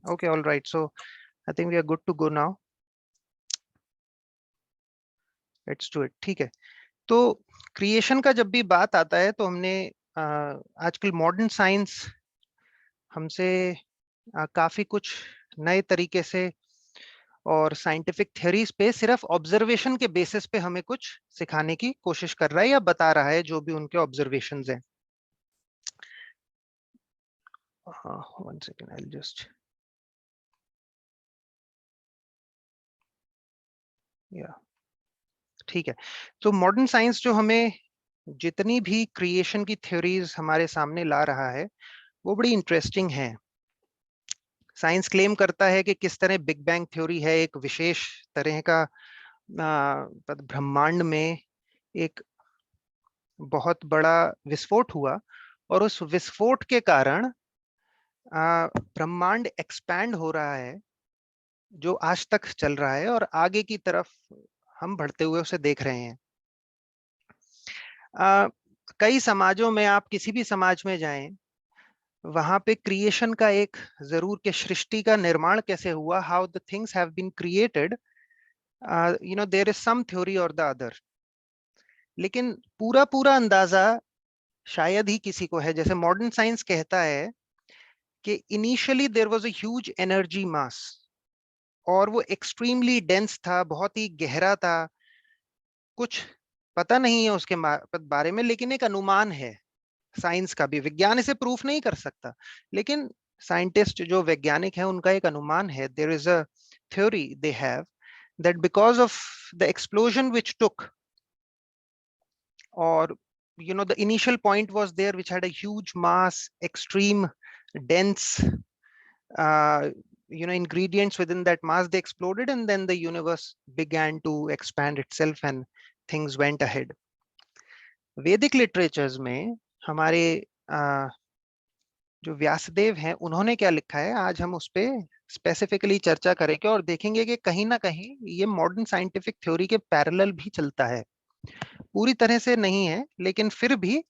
Okay, all right. So I think we are good to go now. Let's do it. ठीक है. तो creation का जब भी बात आता है तो हमने आजकल मॉडर्न साइंस हमसे काफी कुछ नए तरीके से और साइंटिफिक थ्योरीज पे सिर्फ ऑब्जर्वेशन के बेसिस पे हमें कुछ सिखाने की कोशिश कर रहा है या बता रहा है जो भी उनके ऑब्जर्वेशंस हैं. वन सेकेंड, आई जस्ट या ठीक है. तो मॉडर्न साइंस जो हमें जितनी भी क्रिएशन की थ्योरीज हमारे सामने ला रहा है वो बड़ी इंटरेस्टिंग है. साइंस क्लेम करता है कि किस तरह बिग बैंग थ्योरी है, एक विशेष तरह का ब्रह्मांड में एक बहुत बड़ा विस्फोट हुआ और उस विस्फोट के कारण ब्रह्मांड एक्सपैंड हो रहा है जो आज तक चल रहा है और आगे की तरफ हम बढ़ते हुए उसे देख रहे हैं. कई समाजों में, आप किसी भी समाज में जाएं, वहां पे क्रिएशन का एक जरूर के सृष्टि का निर्माण कैसे हुआ, how the things have been created, there is some theory और द अदर. लेकिन पूरा पूरा अंदाजा शायद ही किसी को है. जैसे मॉडर्न साइंस कहता है कि initially there was a huge energy mass और वो एक्सट्रीमली डेंस था, बहुत ही गहरा था. कुछ पता नहीं है उसके बारे में, लेकिन एक अनुमान है साइंस का भी. विज्ञान इसे प्रूफ नहीं कर सकता, लेकिन साइंटिस्ट जो वैज्ञानिक है उनका एक अनुमान है. There is a theory they have that because of the explosion which took, or the initial point was there which had a huge mass, extreme dense uh, ingredients within that mass, they exploded and then the universe began to expand itself and things went ahead. वैदिक literatures में हमारे जो व्यासदेव हैं उन्होंने क्या लिखा है, आज हम उस पे स्पेसिफिकली चर्चा करेंगे और देखेंगे कि कहीं ना कहीं ये मॉडर्न साइंटिफिक थ्योरी के पैरेलल भी चलता है. पूरी तरह से नहीं है, लेकिन फिर भी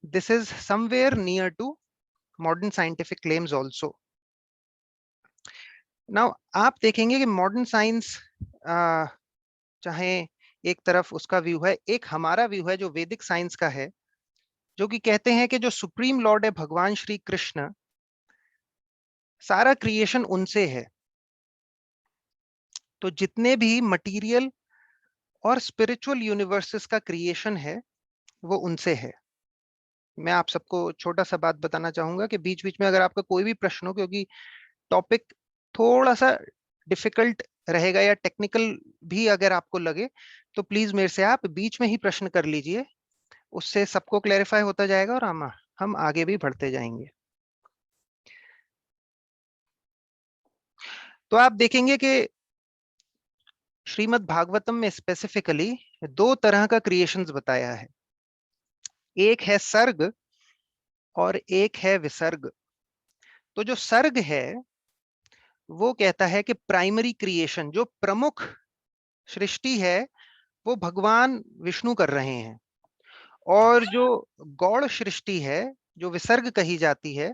this is somewhere near to modern scientific claims also. Now आप देखेंगे कि मॉडर्न साइंस चाहे एक तरफ उसका व्यू है, एक हमारा व्यू है जो वैदिक साइंस का है, जो कि कहते हैं कि जो सुप्रीम लॉर्ड है भगवान श्री कृष्ण, सारा क्रिएशन उनसे है. तो जितने भी मटेरियल और स्पिरिचुअल यूनिवर्सेस का क्रिएशन है वो उनसे है. मैं आप सबको छोटा सा बात बताना चाहूंगा कि बीच बीच में अगर आपका कोई भी प्रश्न हो, क्योंकि टॉपिक थोड़ा सा डिफिकल्ट रहेगा या टेक्निकल भी अगर आपको लगे, तो प्लीज मेरे से आप बीच में ही प्रश्न कर लीजिए. उससे सबको क्लैरिफाई होता जाएगा और हम आगे भी बढ़ते जाएंगे. तो आप देखेंगे कि श्रीमद् भागवतम में स्पेसिफिकली दो तरह का क्रिएशंस बताया है. एक है सर्ग और एक है विसर्ग. तो जो सर्ग है वो कहता है कि प्राइमरी क्रिएशन, जो प्रमुख सृष्टि है, वो भगवान विष्णु कर रहे हैं. और जो गौड़ सृष्टि है, जो विसर्ग कही जाती है,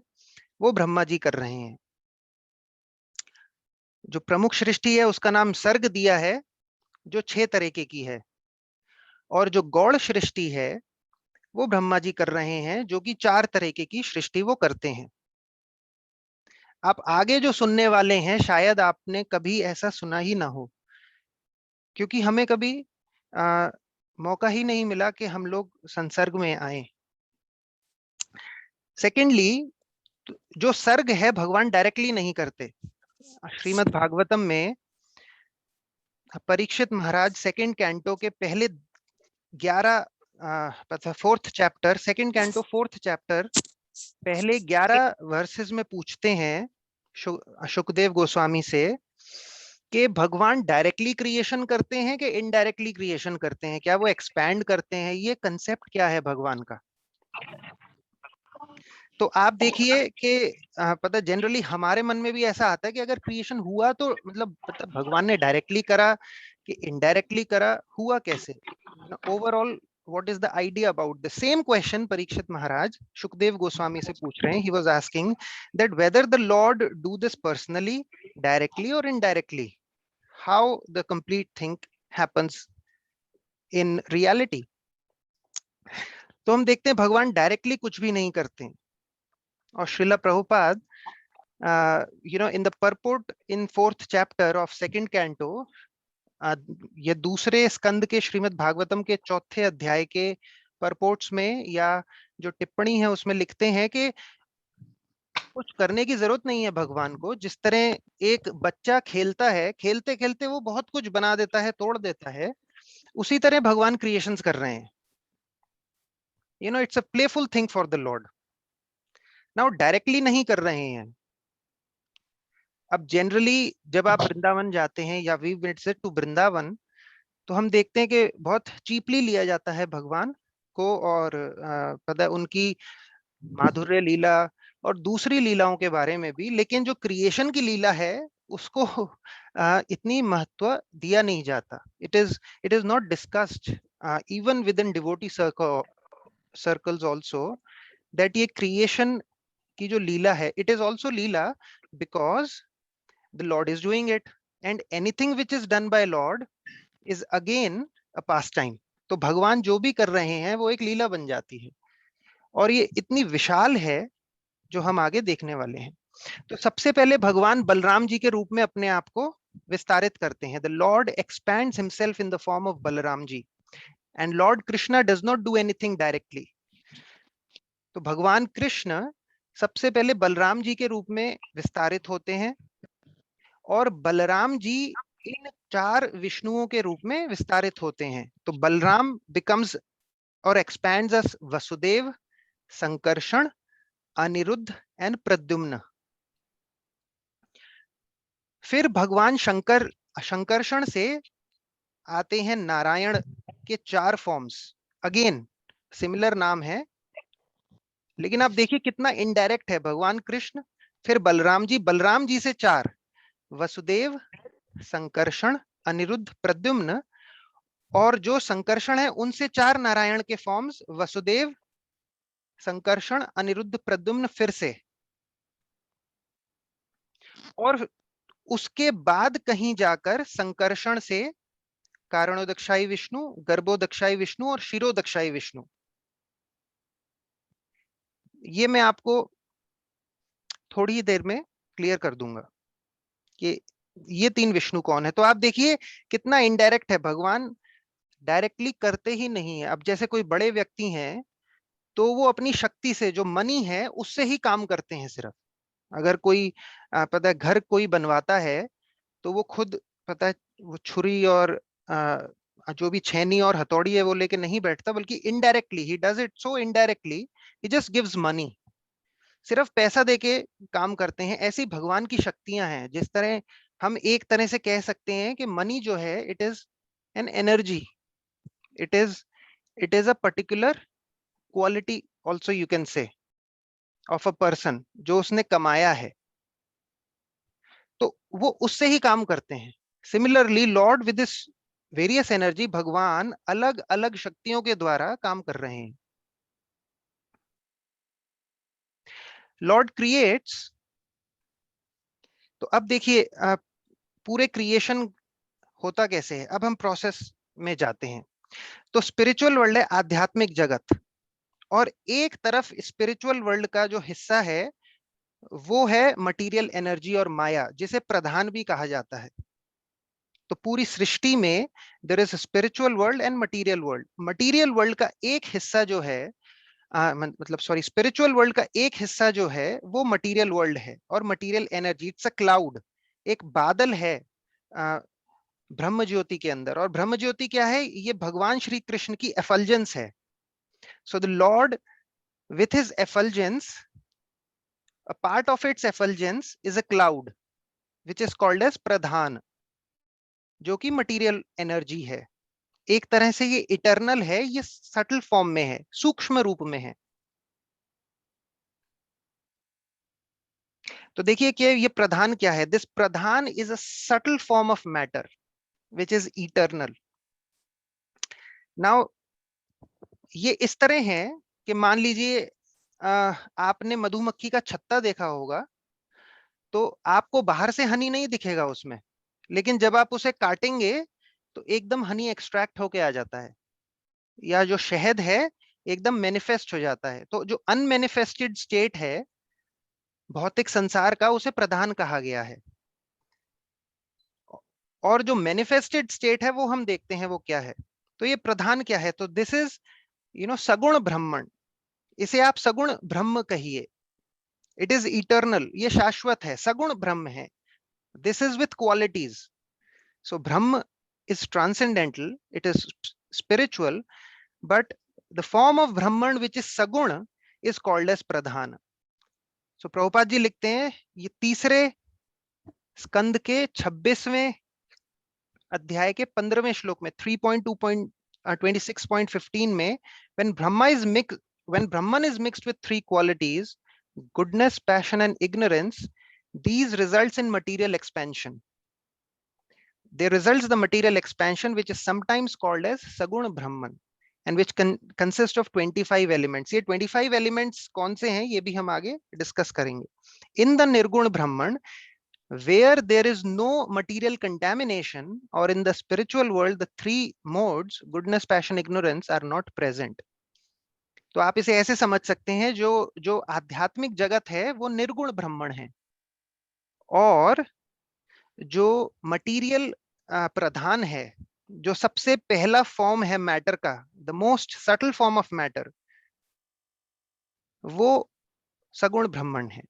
वो ब्रह्मा जी कर रहे हैं. जो प्रमुख सृष्टि है उसका नाम सर्ग दिया है, जो 6 तरीके की है. और जो गौड़ सृष्टि है वो ब्रह्मा जी कर रहे हैं, जो कि 4 तरीके की सृष्टि वो करते हैं. आप आगे जो सुनने वाले हैं शायद आपने कभी ऐसा सुना ही ना हो, क्योंकि हमें कभी मौका ही नहीं मिला कि हम लोग संसर्ग में आए. सेकेंडली, जो सर्ग है भगवान डायरेक्टली नहीं करते. श्रीमद् भागवतम में परीक्षित महाराज सेकंड कैंटो के पहले 11 fourth chapter, second canto fourth chapter, पहले 11 वर्सेस में पूछते हैं शुकदेव गोस्वामी से कि भगवान डायरेक्टली क्रिएशन करते हैं कि इनडायरेक्टली क्रिएशन करते हैं, क्या वो एक्सपैंड करते हैं, ये कंसेप्ट क्या है भगवान का. तो आप देखिए कि पता जनरली हमारे मन में भी ऐसा आता है कि अगर क्रिएशन हुआ तो मतलब भगवान ने डायरेक्टली करा कि इनडायरेक्टली करा, हुआ कैसे. Overall what is the idea about the same question? Parikshit Maharaj Shukdev Goswami से पूछ रहे हैं. He was asking that whether the Lord do this personally, directly or indirectly, how the complete thing happens in reality. तो हम देखते हैं भगवान directly कुछ भी नहीं करते हैं. और Srila Prabhupada in the purport in 4th chapter of 2nd canto, ये दूसरे स्कंद के श्रीमद् भागवतम के 4थे अध्याय के परपोर्ट्स में या जो टिप्पणी है उसमें लिखते हैं कि कुछ करने की जरूरत नहीं है भगवान को. जिस तरह एक बच्चा खेलता है, खेलते खेलते वो बहुत कुछ बना देता है, तोड़ देता है, उसी तरह भगवान क्रिएशंस कर रहे हैं. It's a playful thing for the Lord. Now directly नहीं कर रहे हैं. अब जनरली जब आप वृंदावन जाते हैं या वी विजिट टू वृंदावन, तो हम देखते हैं कि बहुत चीपली लिया जाता है भगवान को, और पता है उनकी माधुर्य लीला और दूसरी लीलाओं के बारे में भी. लेकिन जो क्रिएशन की लीला है उसको इतनी महत्व दिया नहीं जाता. It is not discussed even with in devotee circles also, that ये क्रिएशन की जो लीला है, it is also Leela because the Lord is doing it, and anything which is done by Lord is again a pastime. तो भगवान जो भी कर रहे हैं वो एक लीला बन जाती है, और ये इतनी विशाल है जो हम आगे देखने वाले हैं. तो सबसे पहले भगवान बलराम जी के रूप में अपने आप को विस्तारित करते हैं. The lord expands himself in the form of Balram ji, and lord Krishna does not do anything directly. तो भगवान कृष्ण सबसे पहले बलराम जी के रूप में विस्तारित होते हैं, और बलराम जी इन 4 विष्णुओं के रूप में विस्तारित होते हैं. तो बलराम बिकम्स और expands as Vasudeva, Sankarshana, Aniruddha and Pradyumna. फिर भगवान संकर्षण से आते हैं नारायण के 4 फॉर्म्स. अगेन सिमिलर नाम है, लेकिन आप देखिए कितना इनडायरेक्ट है. भगवान कृष्ण, फिर बलराम जी से 4, वसुदेव, संकर्षण, अनिरुद्ध, प्रद्युम्न, और जो संकर्षण है उनसे 4 नारायण के फॉर्म्स, वसुदेव, संकर्षण, अनिरुद्ध, प्रद्युम्न फिर से. और उसके बाद कहीं जाकर संकर्षण से कारणोदक्षाई विष्णु, गर्भोदक्षाई विष्णु और शिरोदक्षाई विष्णु. ये मैं आपको थोड़ी ही देर में क्लियर कर दूंगा कि ये 3 विष्णु कौन है. तो आप देखिए कितना इनडायरेक्ट है. भगवान डायरेक्टली करते ही नहीं है. अब जैसे कोई बड़े व्यक्ति हैं तो वो अपनी शक्ति से, जो मनी है उससे ही काम करते हैं सिर्फ. अगर कोई पता है घर कोई बनवाता है तो वो खुद पता है वो छुरी और जो भी छेनी और हथौड़ी है वो लेके नहीं बैठता, बल्कि indirectly he does it. So indirectly he just gives money, सिर्फ पैसा देके काम करते हैं. ऐसी भगवान की शक्तियां हैं. जिस तरह हम एक तरह से कह सकते हैं कि मनी जो है it is an energy, it is a particular quality also you can say of a person, जो उसने कमाया है, तो वो उससे ही काम करते हैं. Similarly Lord with this various energy, भगवान अलग अलग शक्तियों के द्वारा काम कर रहे हैं. Lord creates. तो अब देखिए पूरे क्रिएशन होता कैसे है. अब हम प्रोसेस में जाते हैं. तो स्पिरिचुअल वर्ल्ड है आध्यात्मिक जगत, और एक तरफ स्पिरिचुअल वर्ल्ड का जो हिस्सा है वो है मटेरियल एनर्जी और माया, जिसे प्रधान भी कहा जाता है. तो पूरी सृष्टि में there is spiritual world and material world. Material world का एक हिस्सा जो है मतलब सॉरी स्पिरिचुअल वर्ल्ड का एक हिस्सा जो है वो मटेरियल वर्ल्ड है, और material energy it's a cloud, एक बादल है ब्रह्म ज्योति के अंदर. और ब्रह्म ज्योति क्या है? ये भगवान श्री कृष्ण की एफल्जेंस है. So the Lord with his effulgence, a part of its effulgence is a cloud which is called as pradhan, जो कि मटेरियल एनर्जी है. एक तरह से ये इटर्नल है, ये सटल फॉर्म में है, सूक्ष्म रूप में है. तो देखिए कि ये प्रधान क्या है. This Pradhan is a subtle form of matter which is eternal. Now ये इस तरह है कि मान लीजिए आपने मधुमक्खी का छत्ता देखा होगा, तो आपको बाहर से हनी नहीं दिखेगा उसमें, लेकिन जब आप उसे काटेंगे तो एकदम हनी एक्सट्रैक्ट होके आ जाता है, या जो शहद है एकदम मैनिफेस्ट हो जाता है। तो जो अनमैनिफेस्टेड स्टेट है भौतिक संसार का, उसे प्रधान कहा गया है। और जो मैनिफेस्टेड स्टेट है वो हम देखते हैं वो क्या है। तो ये प्रधान क्या है? तो दिस इज सगुण ब्रह्मण। इसे आप सगुण ब्रह्म कहिए। इट इज इटर्नल, ये शाश्वत है, सगुण ब्रह्म है। This is with qualities. So Brahman is transcendental, it is spiritual, but the form of Brahman which is Saguna is called as Pradhana. So Prabhupada ji लिखते हैं ये तीसरे स्कंद के 26वें अध्याय के 15वें श्लोक में 3.2.26.15 में, when Brahman is mixed with three qualities, goodness, passion and ignorance, these results in material expansion. There results the material expansion which is sometimes called as Saguna Brahman, and which consist of 25 elements. ये 25 elements कौन से हैं ये भी हम आगे discuss करेंगे. In the Nirgun Brahman, where there is no material contamination, or in the spiritual world, the three modes, goodness, passion, ignorance, are not present. तो आप इसे ऐसे समझ सकते हैं, जो जो आध्यात्मिक जगत है वो निर्गुण ब्रह्मण है, और जो मटीरियल प्रधान है, जो सबसे पहला फॉर्म है मैटर का, the most subtle form of matter, वो सगुण ब्रह्मण है.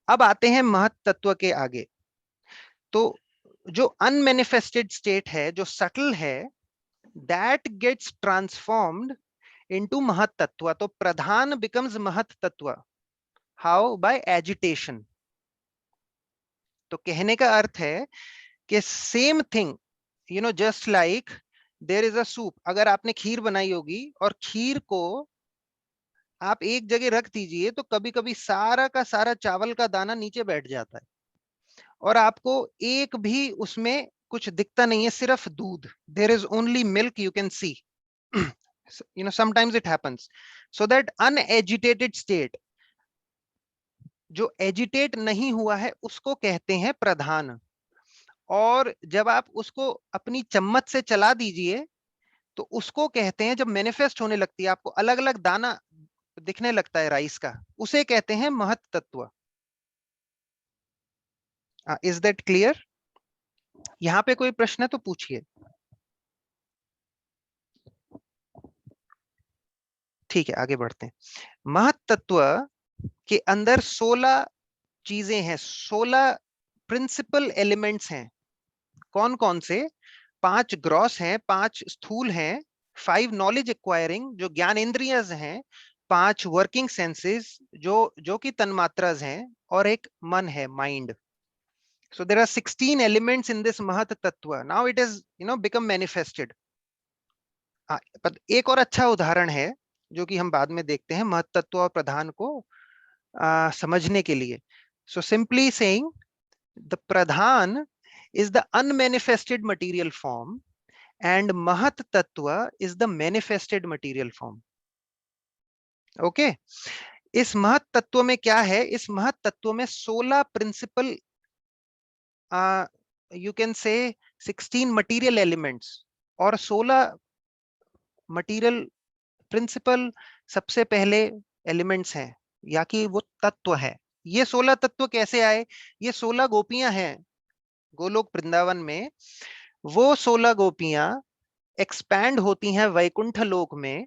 अब आते हैं महत तत्व के आगे. तो जो अनमैनिफेस्टेड स्टेट है, जो सटल है, दैट गेट्स ट्रांसफॉर्म्ड इनटू महत तत्व. तो प्रधान बिकम्स महत तत्व. हाउ? By agitation. तो कहने का अर्थ है कि same thing, just like there is a soup. अगर आपने खीर बनाई होगी और खीर को आप एक जगह रख दीजिए, तो कभी कभी सारा का सारा चावल का दाना नीचे बैठ जाता है, और आपको एक भी उसमें कुछ दिखता नहीं है, सिर्फ दूध. There is only milk you can see. sometimes it happens. So that unagitated state, जो एजिटेट नहीं हुआ है, उसको कहते हैं प्रधान. और जब आप उसको अपनी चम्मच से चला दीजिए, तो उसको कहते हैं, जब मैनिफेस्ट होने लगती है, आपको अलग अलग दाना दिखने लगता है राइस का, उसे कहते हैं महत तत्व. Is that clear? यहाँ पे कोई प्रश्न है तो पूछिए. ठीक है, आगे बढ़ते हैं. महत तत्व के अंदर 16 चीजें हैं, 16 प्रिंसिपल एलिमेंट्स हैं. कौन कौन से? 5 ग्रॉस हैं, 5 स्थूल हैं, 5 नॉलेज एक्वायरिंग जो ज्ञानेंद्रियज हैं, 5 वर्किंग सेंसेस जो जो कि तन्मात्राज हैं, और एक मन है, mind. So there are 16 elements in this Mahat Tattva. Now it is, become manifested. पर एक और अच्छा उदाहरण है जो कि हम बाद में देखते हैं महत तत्व और प्रधान को समझने के लिए. So simply saying, the pradhan is the unmanifested material form and Mahat Tattva is the manifested material form. Okay? इस महत तत्व में क्या है? इस महत तत्व में 16 principal, you can say 16 material elements और 16 material principal सबसे पहले elements हैं, या कि वो तत्व है. ये 16 तत्व कैसे आए? ये 16 गोपियां हैं गोलोक वृंदावन में. वो 16 गोपियां एक्सपैंड होती हैं वैकुंठ लोक में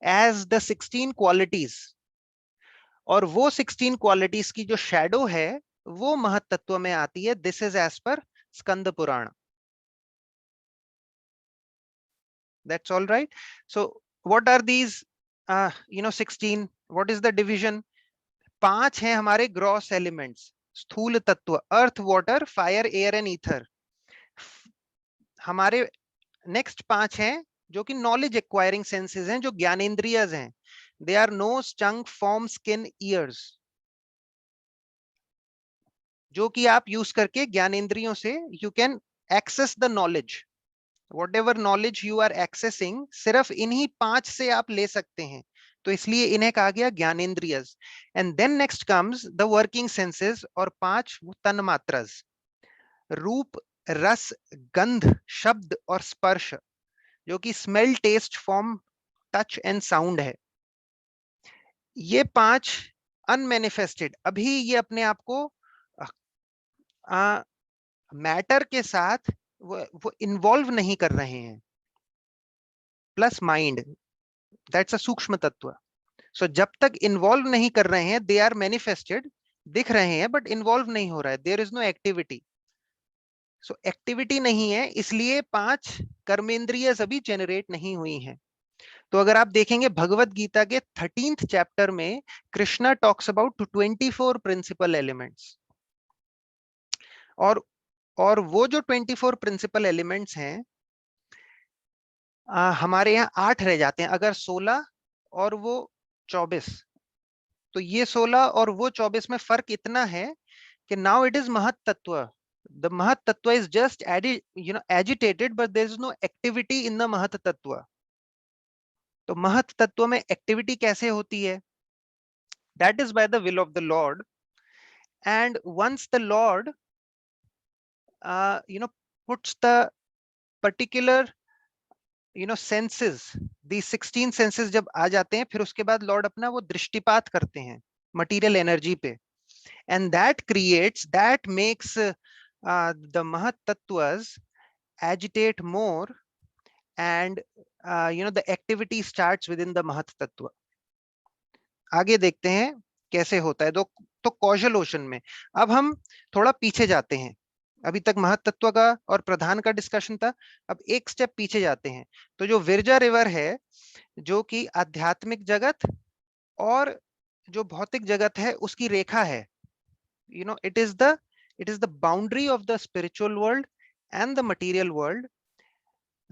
एज द 16 क्वालिटीज, और वो 16 क्वालिटीज की जो शैडो है वो महत तत्व में आती है. This is as per Skanda Purana. That's all right. So what are these 16? What is the division? 5 हैं हमारे ग्रॉस एलिमेंट्स, स्थूल तत्व, earth, water, fire, air and ether. हमारे नेक्स्ट 5 हैं जो कि नॉलेज एक्वायरिंग सेंसेस हैं, जो ज्ञानेंद्रियज हैं. They are nose, tongue, form, skin, ears, जो कि आप यूज करके ज्ञानेंद्रियों से you can access the knowledge. whatever knowledge you are accessing सिर्फ इन्हीं 5 से आप ले सकते हैं, तो इसलिए इन्हें कहा गया ज्ञानेंद्रियस। And then next comes the working senses, और 5 तन्मात्रास, रूप, रस, गंध, शब्द और स्पर्श, जो कि smell, taste, form, touch and sound है। ये 5 अनमैनिफेस्टेड, अभी ये अपने आप को मैटर के साथ वो इन्वॉल्व नहीं कर रहे हैं। प्लस माइंड, दैट्स अ सूक्ष्म तत्व। सो जब तक इन्वॉल्व नहीं कर रहे हैं, दे आर मैनिफेस्टेड, दिख रहे हैं बट इन्वॉल्व नहीं हो रहा है, there is no activity. So activity नहीं है, इसलिए 5 कर्मेंद्रिय अभी जनरेट नहीं हुई हैं। तो अगर आप देखेंगे भगवत गीता के 13th चैप्टर में Krishna talks about 24 principle elements, और वो जो 24 प्रिंसिपल एलिमेंट्स हैं, हमारे यहाँ 8 रह जाते हैं। अगर 16 और वो 24, तो ये 16 और वो 24 में फर्क इतना है कि नाउ इट इज महत तत्व। द महत तत्व is just agitated, but there is no activity in the महत तत्व। तो महत तत्व में एक्टिविटी कैसे होती है? That is by the will of the Lord. And once the Lord puts the particular senses, these 16 senses जब आ जाते हैं, फिर उसके बाद लॉर्ड अपना वो दृष्टिपात करते हैं मटीरियल एनर्जी पे, and that makes the mahat tattvas agitate more, and the activity starts within the mahat tattva. आगे देखते हैं कैसे होता है। तो कौशल ओशन में अब हम थोड़ा पीछे जाते हैं। अभी तक महत्त्व का और प्रधान का डिस्कशन था, अब एक स्टेप पीछे जाते हैं। तो जो विरजा रिवर है, जो कि आध्यात्मिक जगत और जो भौतिक जगत है उसकी रेखा है, it is the boundary of the spiritual world and the material world.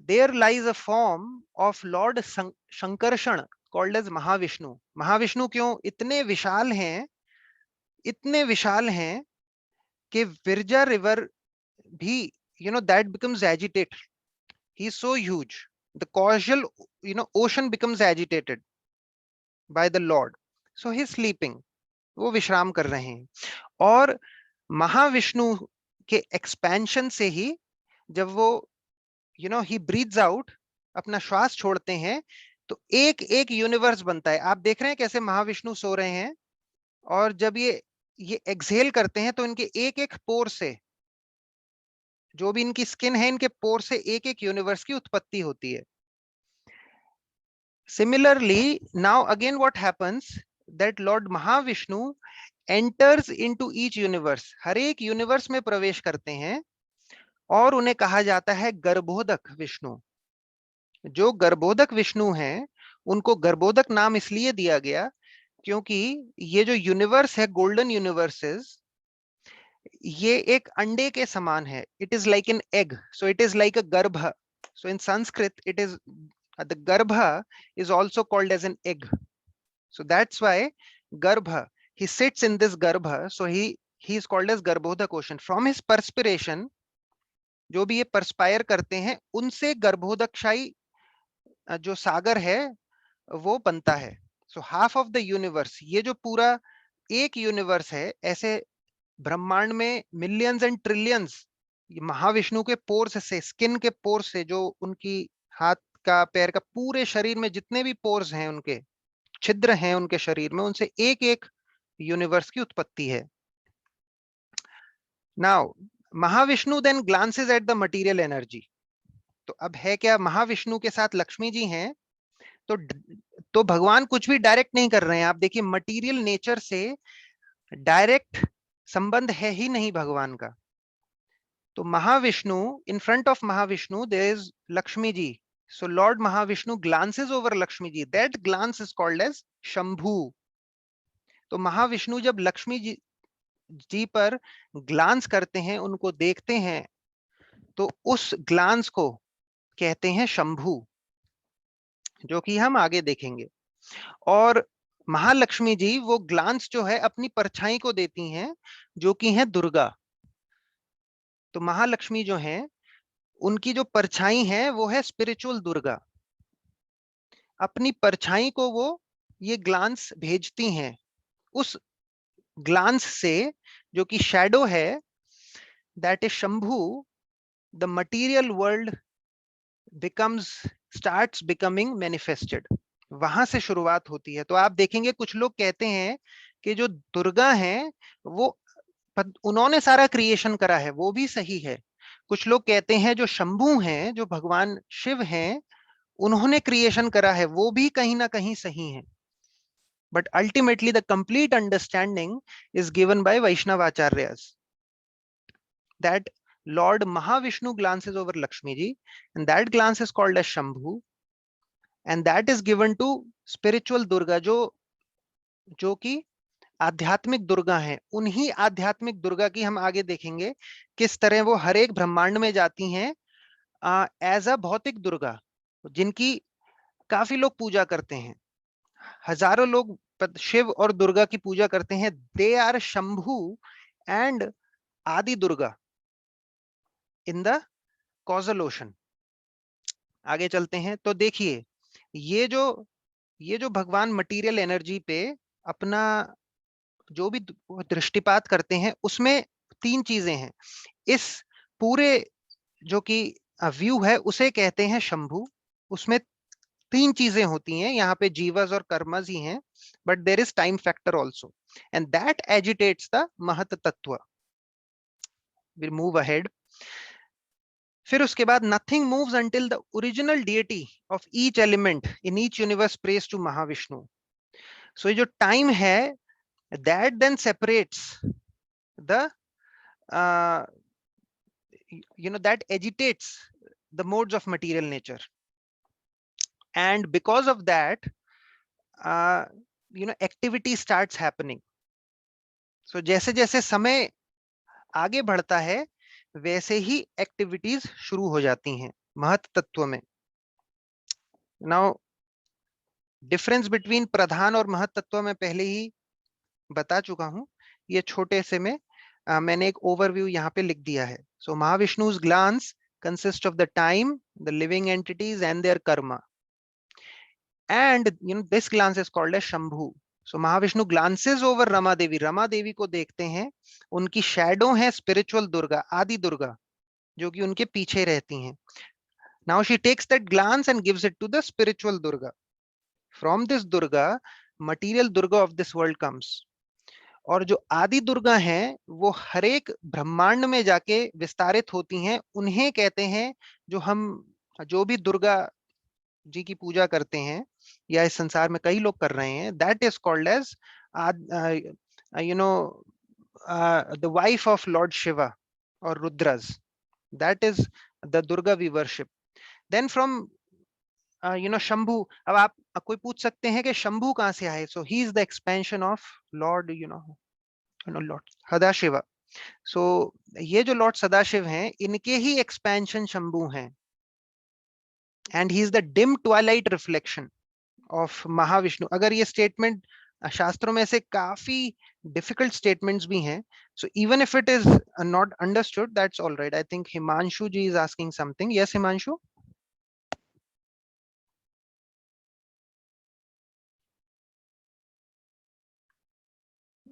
There lies a form of Lord Shankarshan called as Mahavishnu. Mahavishnu क्यों इतने विशाल हैं कि विरजा रिवर भी that becomes agitated. He is so huge, the causal ocean becomes agitated by the Lord, so he is sleeping, वो विश्राम कर रहे हैं। और महाविष्णु के एक्सपेंशन से ही जब वो he breathes out, अपना श्वास छोड़ते हैं, तो एक एक यूनिवर्स बनता है। आप देख रहे हैं कैसे महाविष्णु सो रहे हैं, और जब ये एक्सहेल करते हैं तो इनके एक एक पोर से, जो भी इनकी स्किन है, इनके पोर से एक एक यूनिवर्स की उत्पत्ति होती है। Similarly now again what happens, that Lord Mahavishnu enters into each universe, हर एक यूनिवर्स में प्रवेश करते हैं, और उन्हें कहा जाता है गर्भोदक विष्णु। जो गर्भोदक विष्णु हैं, उनको गर्भोदक नाम इसलिए दिया गया क्योंकि ये जो यूनिवर्स है, गोल्डन यूनिवर्सेस, ये एक अंडे के समान है। It is like an egg, so it is like अ गर्भ। सो इन संस्कृत इट इज द गर्भ is also called as an egg, so that's why garbha, he sits in this garbha, so he is called as garbhodak ocean. From his perspiration, जो भी ये परस्पायर करते हैं, उनसे गर्भोदकशाही जो सागर है वो बनता है। So half of the universe, ये जो पूरा एक यूनिवर्स है, ऐसे ब्रह्मांड में मिलियंस एंड ट्रिलियंस महाविष्णु के पोर्स से, स्किन के पोर्स से, जो उनकी हाथ का, पैर का, पूरे शरीर में जितने भी पोर्स हैं, उनके छिद्र हैं उनके शरीर में, उनसे एक एक यूनिवर्स की उत्पत्ति है। Now Mahavishnu then glances at the material energy. तो अब है क्या, महाविष्णु के साथ लक्ष्मी जी हैं, तो भगवान कुछ भी डायरेक्ट नहीं कर रहे हैं। आप देखिए मटेरियल नेचर से डायरेक्ट संबंध है ही नहीं भगवान का। तो Mahavishnu, in front of Mahavishnu there is Lakshmi ji, so lord Mahavishnu glances over Lakshmi ji, that glance is called as Shambhu. तो महाविष्णु जब लक्ष्मी जी पर ग्लांस करते हैं, उनको देखते हैं, तो उस ग्लांस को कहते हैं शंभु, जो कि हम आगे देखेंगे। और महालक्ष्मी जी वो ग्लांस जो है अपनी परछाई को देती हैं, जो कि है दुर्गा। तो महालक्ष्मी जो हैं, उनकी जो परछाई है वो है स्पिरिचुअल दुर्गा। अपनी परछाई को वो ये ग्लांस भेजती हैं, उस ग्लांस से जो कि शैडो है, that is Shambhu, the material world becomes starts becoming manifested. वहां से शुरुआत होती है। तो आप देखेंगे कुछ लोग कहते हैं कि जो दुर्गा है वो उन्होंने सारा क्रिएशन करा है, वो भी सही है। कुछ लोग कहते हैं जो शंभू हैं, जो भगवान शिव हैं, उन्होंने क्रिएशन करा है, वो भी कहीं ना कहीं सही है। But ultimately the complete understanding is given by वैष्णवाचार्यस, that Lord Mahavishnu glances over Lakshmi ji, and that glance is called as Shambhu, and that is given to spiritual Durga, जो कि आध्यात्मिक दुर्गा है। उन्हीं आध्यात्मिक दुर्गा की हम आगे देखेंगे किस तरह वो हर एक ब्रह्मांड में जाती हैं एज अ भौतिक दुर्गा, जिनकी काफी लोग पूजा करते हैं। हजारों लोग शिव और दुर्गा की पूजा करते हैं। दे आर शंभु एंड आदि Durga in the causal ocean. आगे चलते हैं तो देखिए, ये जो ये जो भगवान मटीरियल एनर्जी पे अपना जो भी दृष्टिपात करते हैं, उसमें तीन चीजें हैं। इस पूरे जो कि व्यू है उसे कहते हैं शंभु। उसमें तीन चीजें होती हैं, यहाँ पे जीवस और कर्मस ही हैं, but there is time factor also, and that agitates the महत तत्व। Will move ahead. फिर उसके बाद nothing moves until the original deity of each element in each universe prays to Mahavishnu. So ये जो टाइम है, that then separates the that agitates the modes of material nature, and because of that uh, activity starts happening. So जैसे जैसे समय आगे बढ़ता है वैसे ही एक्टिविटीज शुरू हो जाती हैं महत तत्व में। नाउ डिफरेंस बिटवीन प्रधान और महत तत्व में पहले ही बता चुका हूं। ये छोटे से में मैंने एक ओवरव्यू यहाँ पे लिख दिया है। सो महाविष्णु's glance consist of the time, the living entities and their karma, and this glance is called as Shambhu. So Mahavishnu glances over Rama Devi, Rama Devi को देखते हैं, उनकी शैडो है स्पिरिचुअल दुर्गा, आदि दुर्गा, जो कि उनके पीछे रहती हैं। Now she takes that glance and gives it to the spiritual Durga. From this Durga, material Durga of this world comes. और जो आदि दुर्गा हैं वो हर एक ब्रह्मांड में जाके विस्तारित होती हैं। उन्हें कहते हैं, जो भी दुर्गा जी की पूजा करते हैं या इस संसार में कई लोग कर रहे हैं, that is called as the wife of Lord Shiva और रुद्रज। That is the Durga we worship. Then from Shambhu. अब आप कोई पूछ सकते हैं कि शंभू कहां से आए। So he is the expansion of Lord Lord Sadashiva. So ये जो लॉर्ड सदाशिव हैं, इनके ही एक्सपेंशन शंभू हैं, and he is the dim Twilight reflection of Mahavishnu. अगर ये स्टेटमेंट शास्त्रों में से काफी डिफिकल्ट स्टेटमेंट्स भी हैं, so even if it is not understood, that's all right. I think Himanshu ji is asking something. Yes Himanshu.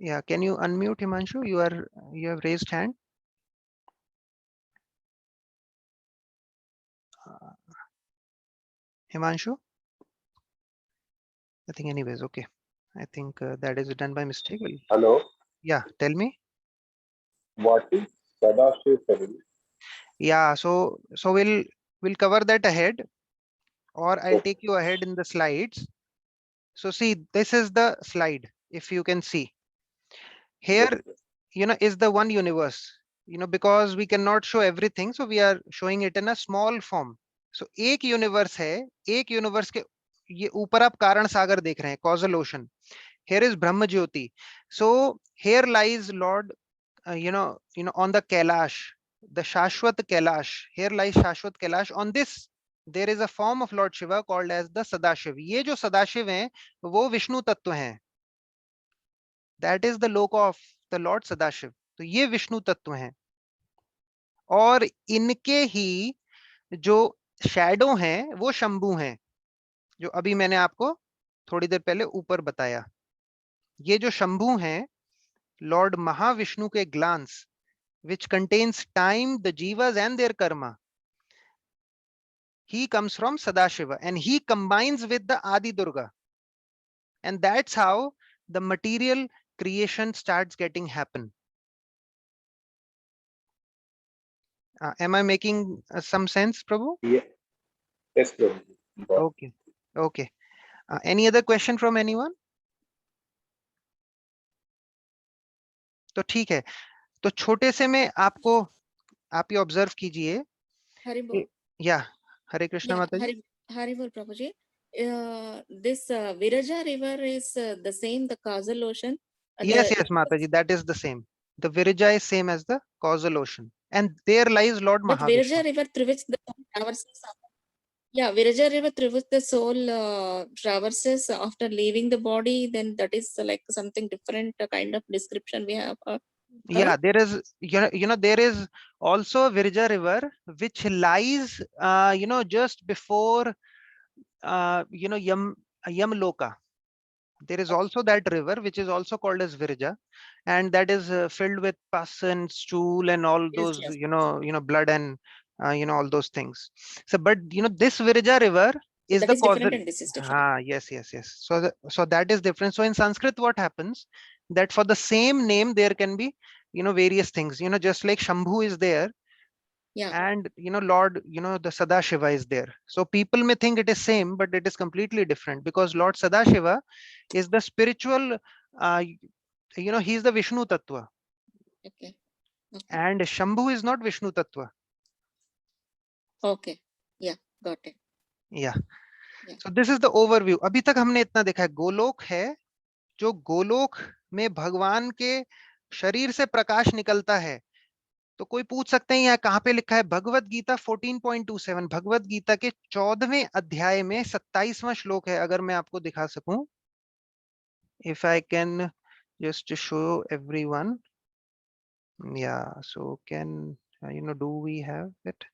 Yeah, can you unmute Himanshu? You have raised hand. Himanshu? I think anyways, okay. I think that is done by mistake. Hello. Yeah, tell me. What is Sadashiv Sarili? Yeah, so we'll cover that ahead, or I'll take you ahead in the slides. So see, this is the slide. If you can see here, is the one universe. Because we cannot show everything, so we are showing it in a small form. So एक universe है, एक universe के ये ऊपर आप कारण सागर देख रहे हैं, causal ocean. Here is Brahma Jyoti. So here lies Lord, on the Kailash, the Shashwat Kailash. Here lies Shashwat Kailash. On this, there is a form of Lord Shiva called as the Sadashiv. ये जो सदाशिव हैं, वो विष्णु तत्व हैं. That is the loka of the Lord Sadashiv. तो ये विष्णु तत्व हैं, और इनके ही जो शैडो हैं वो शंभु हैं, जो अभी मैंने आपको थोड़ी देर पहले ऊपर बताया। ये जो शंभु हैं, लॉर्ड महाविष्णु के glance which contains time, the jivas and their karma, he comes from Sadashiva and he combines with the Adi Durga, and that's how the material creation starts getting happen. Am I making some sense, Prabhu? Yeah. Yes, Prabhuji. Got it. Okay, okay. Any other question from anyone? तो ठीक है, तो छोटे से में आपको, आप ये ऑब्जर्व कीजिए हरि बोल. कि, या हरे कृष्णा Yeah, माता जी। Hari Bol Prabhuji. This Viraja river is the same, the causal ocean. Yes, yes, Mata ji, that is the same. The Virija is same as the causal ocean, and there lies Lord But Viraja Mahavishnu. river through which the soul traverses. Yeah, Viraja river through which the soul traverses after leaving the body, then that is like something different kind of description we have. Yeah, there is, there is also a Virja river which lies, just before, Yamloka. There is also that river which is also called as Virja, and that is filled with pus and stool and all Yes, those, yes. blood and, all those things. So, but this Virja river So is that the is different causal. and this is different. Yes, yes, yes. So that is different. So in Sanskrit, what happens that for the same name there can be, various things. Just like Shambhu is there, Yeah. and Lord, the Sadashiva is there. So people may think it is same, but it is completely different, because Lord Sadashiva is the spiritual, he is the Vishnu Tattva, Okay. Okay. and Shambhu is not Vishnu Tattva. Okay. Yeah. Got it. Yeah. Yeah. So this is the overview. अभी तक हमने इतना देखा है। गोलोक है, जो गोलोक में भगवान के शरीर से प्रकाश निकलता है। तो कोई पूछ सकते हैं यहाँ कहाँ पे लिखा है? भगवत गीता 14.27, भगवत गीता के 14वें अध्याय में 27वां श्लोक है, अगर मैं आपको दिखा सकूं। If I can just show everyone. Yeah, so can, do we have it?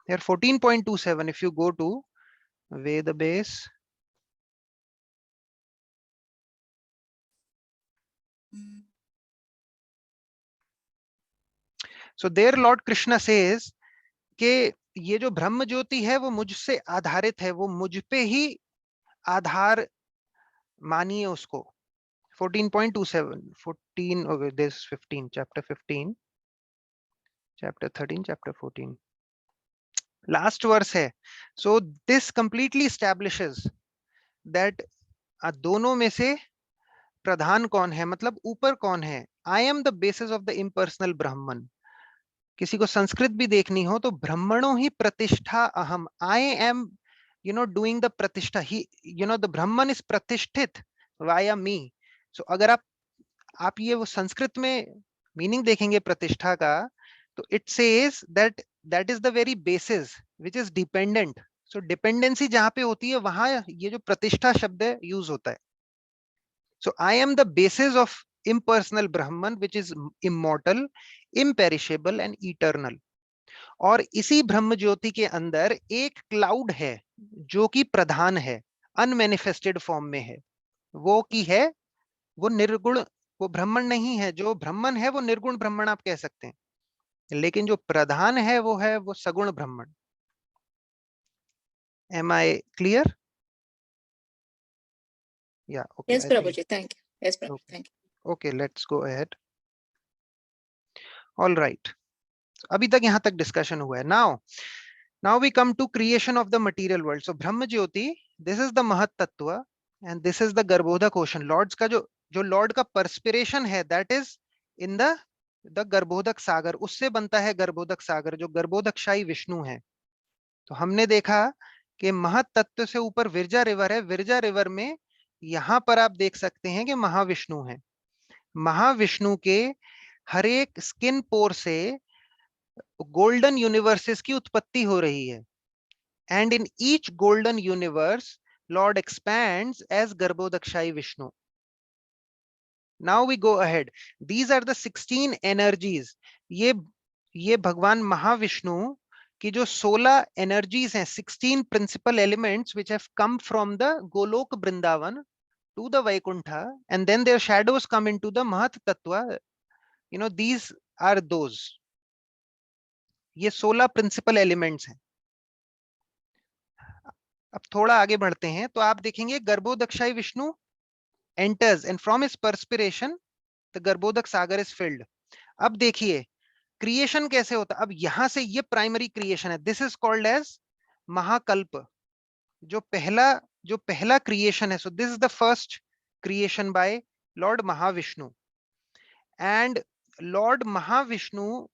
Here 14.27, if you go to Veda base. So there Lord Krishna says कि ये जो ब्रह्म ज्योति है वो मुझसे आधारित है, वो मुझ पे ही आधार मानिए उसको। 14.27, 14, okay, this 15, chapter 15, chapter 13, chapter 14, last verse है। So this completely establishes that दोनों में से प्रधान कौन है, मतलब ऊपर कौन है। I am the basis of the impersonal Brahman. किसी को संस्कृत भी देखनी हो तो ब्रह्मणो ही प्रतिष्ठा अहम, I am, doing the प्रतिष्ठा, ही, the Brahman is प्रतिष्ठित via me. So अगर आप ये वो संस्कृत में मीनिंग देखेंगे प्रतिष्ठा का, तो it says that is the very basis which is dependent. So dependency जहां पे होती है वहां ये जो प्रतिष्ठा शब्द है यूज होता है। So I am the basis of impersonal Brahman which is immortal, imperishable and eternal. और इसी ब्रह्म ज्योति के अंदर एक क्लाउड है जो कि प्रधान है, अनमैनिफेस्टेड फॉर्म में है। वो की है, वो निर्गुण, वो ब्रह्मण नहीं है। जो ब्रह्मण है वो निर्गुण ब्रह्मण आप कह सकते हैं, लेकिन जो प्रधान है वो सगुण ब्रह्मण। Am I clear? Yeah, okay. Yes, I think, Prabhuji. Thank you. Yes, Prabhuji. okay. Thank you. Okay, let's go ahead. All right. अभी तक यहाँ तक डिस्कशन हुआ है। Now we come to creation of the material world. So Brahma Jyoti, this is the Mahat Tattva and this is the Garbhodak ocean. Lords का जो Lord का perspiration है, that is in the Garbhodak सागर, उससे बनता है गर्भोदक सागर, जो गर्भोदकशाही विष्णु है। तो हमने देखा कि महत तत्व से ऊपर विरजा रिवर है, विरजा रिवर में यहां पर आप देख सकते हैं कि महाविष्णु है। महाविष्णु के हर एक स्किन पोर से गोल्डन यूनिवर्सेस की उत्पत्ति हो रही है, and in each golden universe Lord expands as Garbhodakashayi Vishnu. Now we go ahead, these are the 16 energies. ये भगवान महाविष्णु कि जो 16 एनर्जीज हैं, 16 principal elements which have come from the Goloka Vrindavan to the Vaikuntha, and then their shadows come into the Mahat Tattva. These are those. ये 16 principal elements हैं. अब थोड़ा आगे बढ़ते हैं तो आप देखेंगे Garbhodakshayi Vishnu enters and from his perspiration the Garbhodaka Sagar is filled. अब देखिए क्रिएशन कैसे होता है. अब यहां से ये प्राइमरी क्रिएशन है. This is called as Mahakalpa. जो पहला क्रिएशन है. So this is the first creation by Lord Mahavishnu. And Lord Mahavishnu,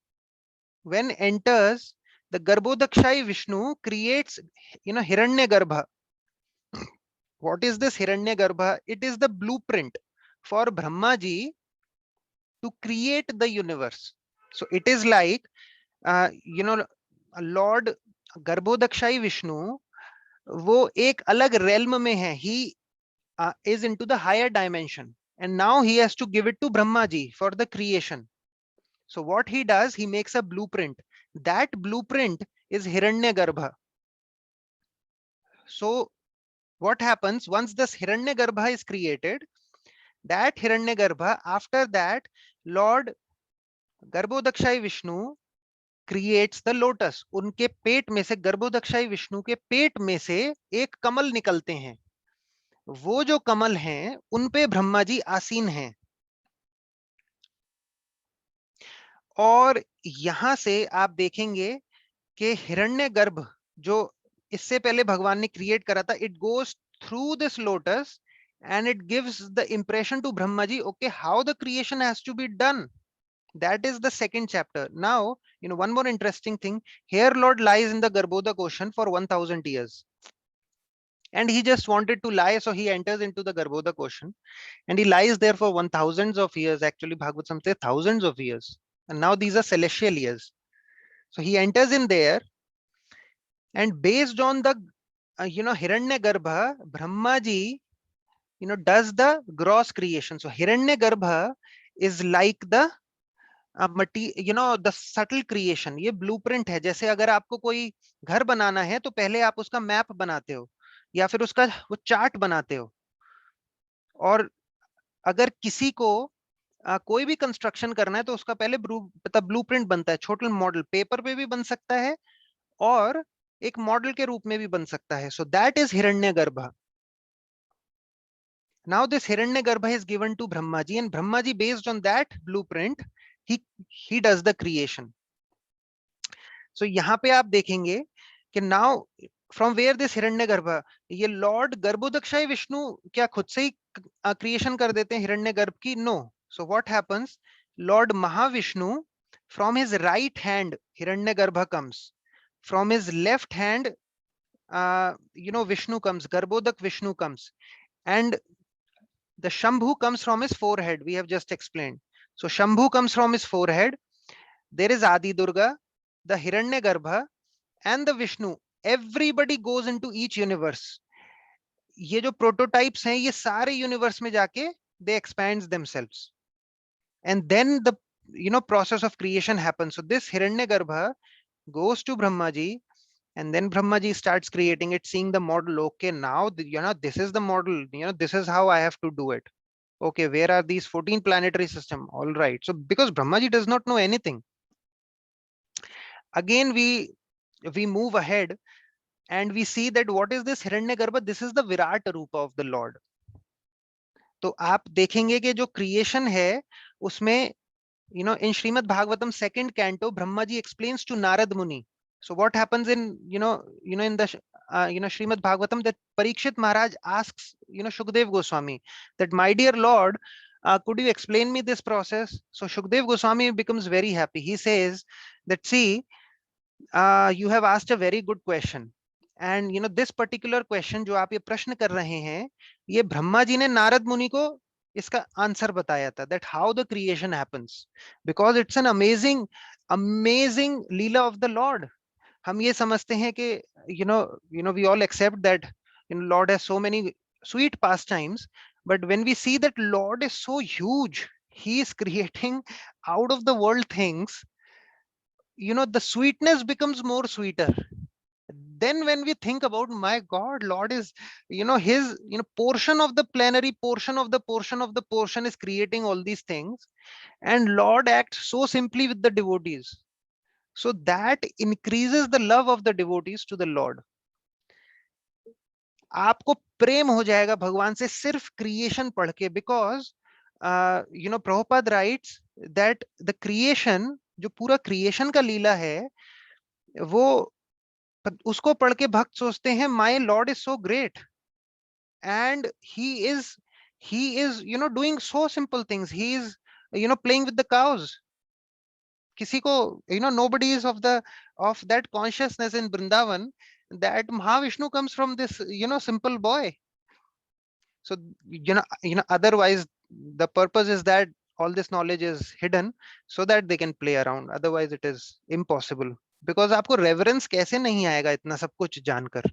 when enters, the Garbhodakshai Vishnu creates, Hiranyagarbha. What is this Hiranyagarbha? It is the blueprint for Brahma ji to create the universe. So it is like, Lord Garbhodakshai Vishnu, वो एक अलग realm में है. He is into the higher dimension. And now he has to give it to Brahma ji for the creation. So what he does, he makes a blueprint. That blueprint is Hiranyagarbha. So what happens once this Hiranyagarbha is created, that Hiranyagarbha, after that, Lord Garbhodakshai Vishnu creates the lotus. उनके पेट में से, गर्भोदक्षाई विष्णु के पेट में से एक कमल निकलते हैं. वो जो कमल हैं उन पे ब्रह्मा जी आसीन हैं. और यहां से आप देखेंगे कि हिरण्यगर्भ जो इससे पहले भगवान ने क्रिएट करा था, it goes through this lotus and it gives the impression to Brahmaji, okay, how the creation has to be done. That is the second chapter. Now, one more interesting thing. Here Lord lies in the Garbhodak ocean for 1000 years. And he just wanted to lie, so he enters into the Garbhodak ocean. And he lies there for 1000s of years. Actually, Bhagavatam says thousands of years. And now these are celestial years. So he enters in there. And based on the, Hiranyagarbha, Brahma ji, does the gross creation. So Hiranyagarbha is like the the subtle creation. ये blueprint है. जैसे अगर आपको कोई घर बनाना है तो पहले आप उसका मैप बनाते हो या फिर उसका वो चार्ट बनाते हो. और अगर किसी को कोई भी कंस्ट्रक्शन करना है तो उसका पहले ब्लूप्रिंट बनता है. छोटा मॉडल पेपर पे भी बन सकता है और एक मॉडल के रूप में भी बन सकता है. So that is Hiranyagarbha. Now this Hiranyagarbha is given to Brahmaji, and Brahmaji, based on that blueprint, he does the creation. So यहाँ पे आप देखेंगे कि now from where this Hiranyagarbha, ये Lord Garbhodakshai Vishnu क्या खुद से ही creation कर देते हैं हिरण्यगर्भ की? No. So what happens? Lord Mahavishnu, from his right hand Hiranyagarbha comes. From his left hand, Vishnu comes. Garbhodak Vishnu comes. And the Shambhu comes from his forehead. We have just explained. So Shambhu comes from his forehead. There is Adi Durga, the Hiranyagarbha, and the Vishnu. Everybody goes into each universe. ये जो prototypes हैं, ये सारे universe में जाके they expand themselves. And then the process of creation happens. So this Hiranyagarbha goes to Brahmaji, and then Brahmaji starts creating it, seeing the model. Okay, now this is the model. This is how I have to do it. Okay, where are these 14 planetary system? All right. So because Brahmaji does not know anything, again we move ahead and we see that what is this Hiranyagarbha? This is the Virat Rupa of the Lord. तो आप देखेंगे कि जो creation है उसमें in Srimad Bhagavatam 2nd canto, Brahmaji explains to Narad Muni. So what happens in in the Srimad Bhagavatam, that Parikshit Maharaj asks Shukdev Goswami that, my dear Lord, could you explain me this process? So Shukdev Goswami becomes very happy. He says that, see, you have asked a very good question, and this particular question जो आप ये प्रश्न कर रहे हैं, ये ब्रह्मा जी ने नारद मुनि को इसका आंसर बताया था, that how the creation happens, because it's an amazing Leela of the Lord. हम ये समझते हैं कि we all accept that Lord has so many sweet pastimes, but when we see that Lord is so huge, he is creating out of the world things, the sweetness becomes more sweeter. Then when we think about, my God, Lord is, his, portion of the plenary, portion of the portion of the portion is creating all these things, and Lord acts so simply with the devotees. So that increases the love of the devotees to the Lord. आपको प्रेम हो जाएगा भगवान से सिर्फ creation पढ़ के, because Prabhupada rights that the creation, जो पूरा क्रिएशन का लीला है, वो उसको पढ़ के भक्त सोचते हैं my Lord is so great, and he is doing so simple things. He is playing with the cows. किसी को nobody is of that consciousness in Vrindavan that Mahavishnu comes from this simple boy. So otherwise the purpose is that all this knowledge is hidden so that they can play around, otherwise it is impossible, because आपको reverence कैसे नहीं आएगा इतना सब कुछ जानकर.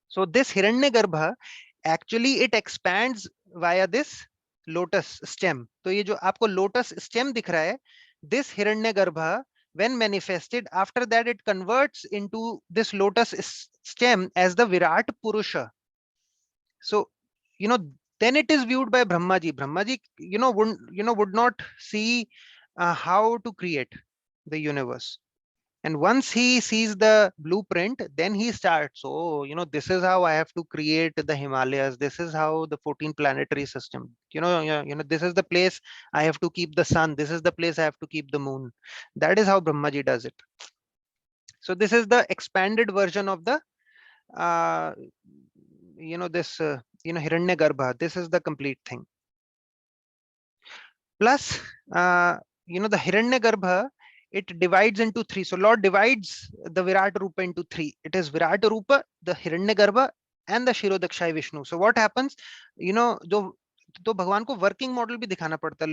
So this Hiranyagarbha, actually it expands via this lotus stem. तो ये जो आपको lotus stem दिख रहा है, this Hiranyagarbha, when manifested, after that it converts into this lotus stem as the Virat Purusha. So then it is viewed by Brahmaji. Brahmaji would not see how to create the universe. And once he sees the blueprint, then he starts, oh, this is how I have to create the Himalayas. This is how the 14 planetary system, this is the place I have to keep the sun. This is the place I have to keep the moon. That is how Brahmaji does it. So this is the expanded version of the, this, Hiranyagarbha. This is the complete thing. Plus, the Hiranyagarbha, it divides into three. So Lord divides the Virat Rupa into three. It is Virat Rupa, the Hiranyagarbha, and the Shirodakshai Vishnu. So what happens, तो भगवान को working model भी दिखाना पड़ता है.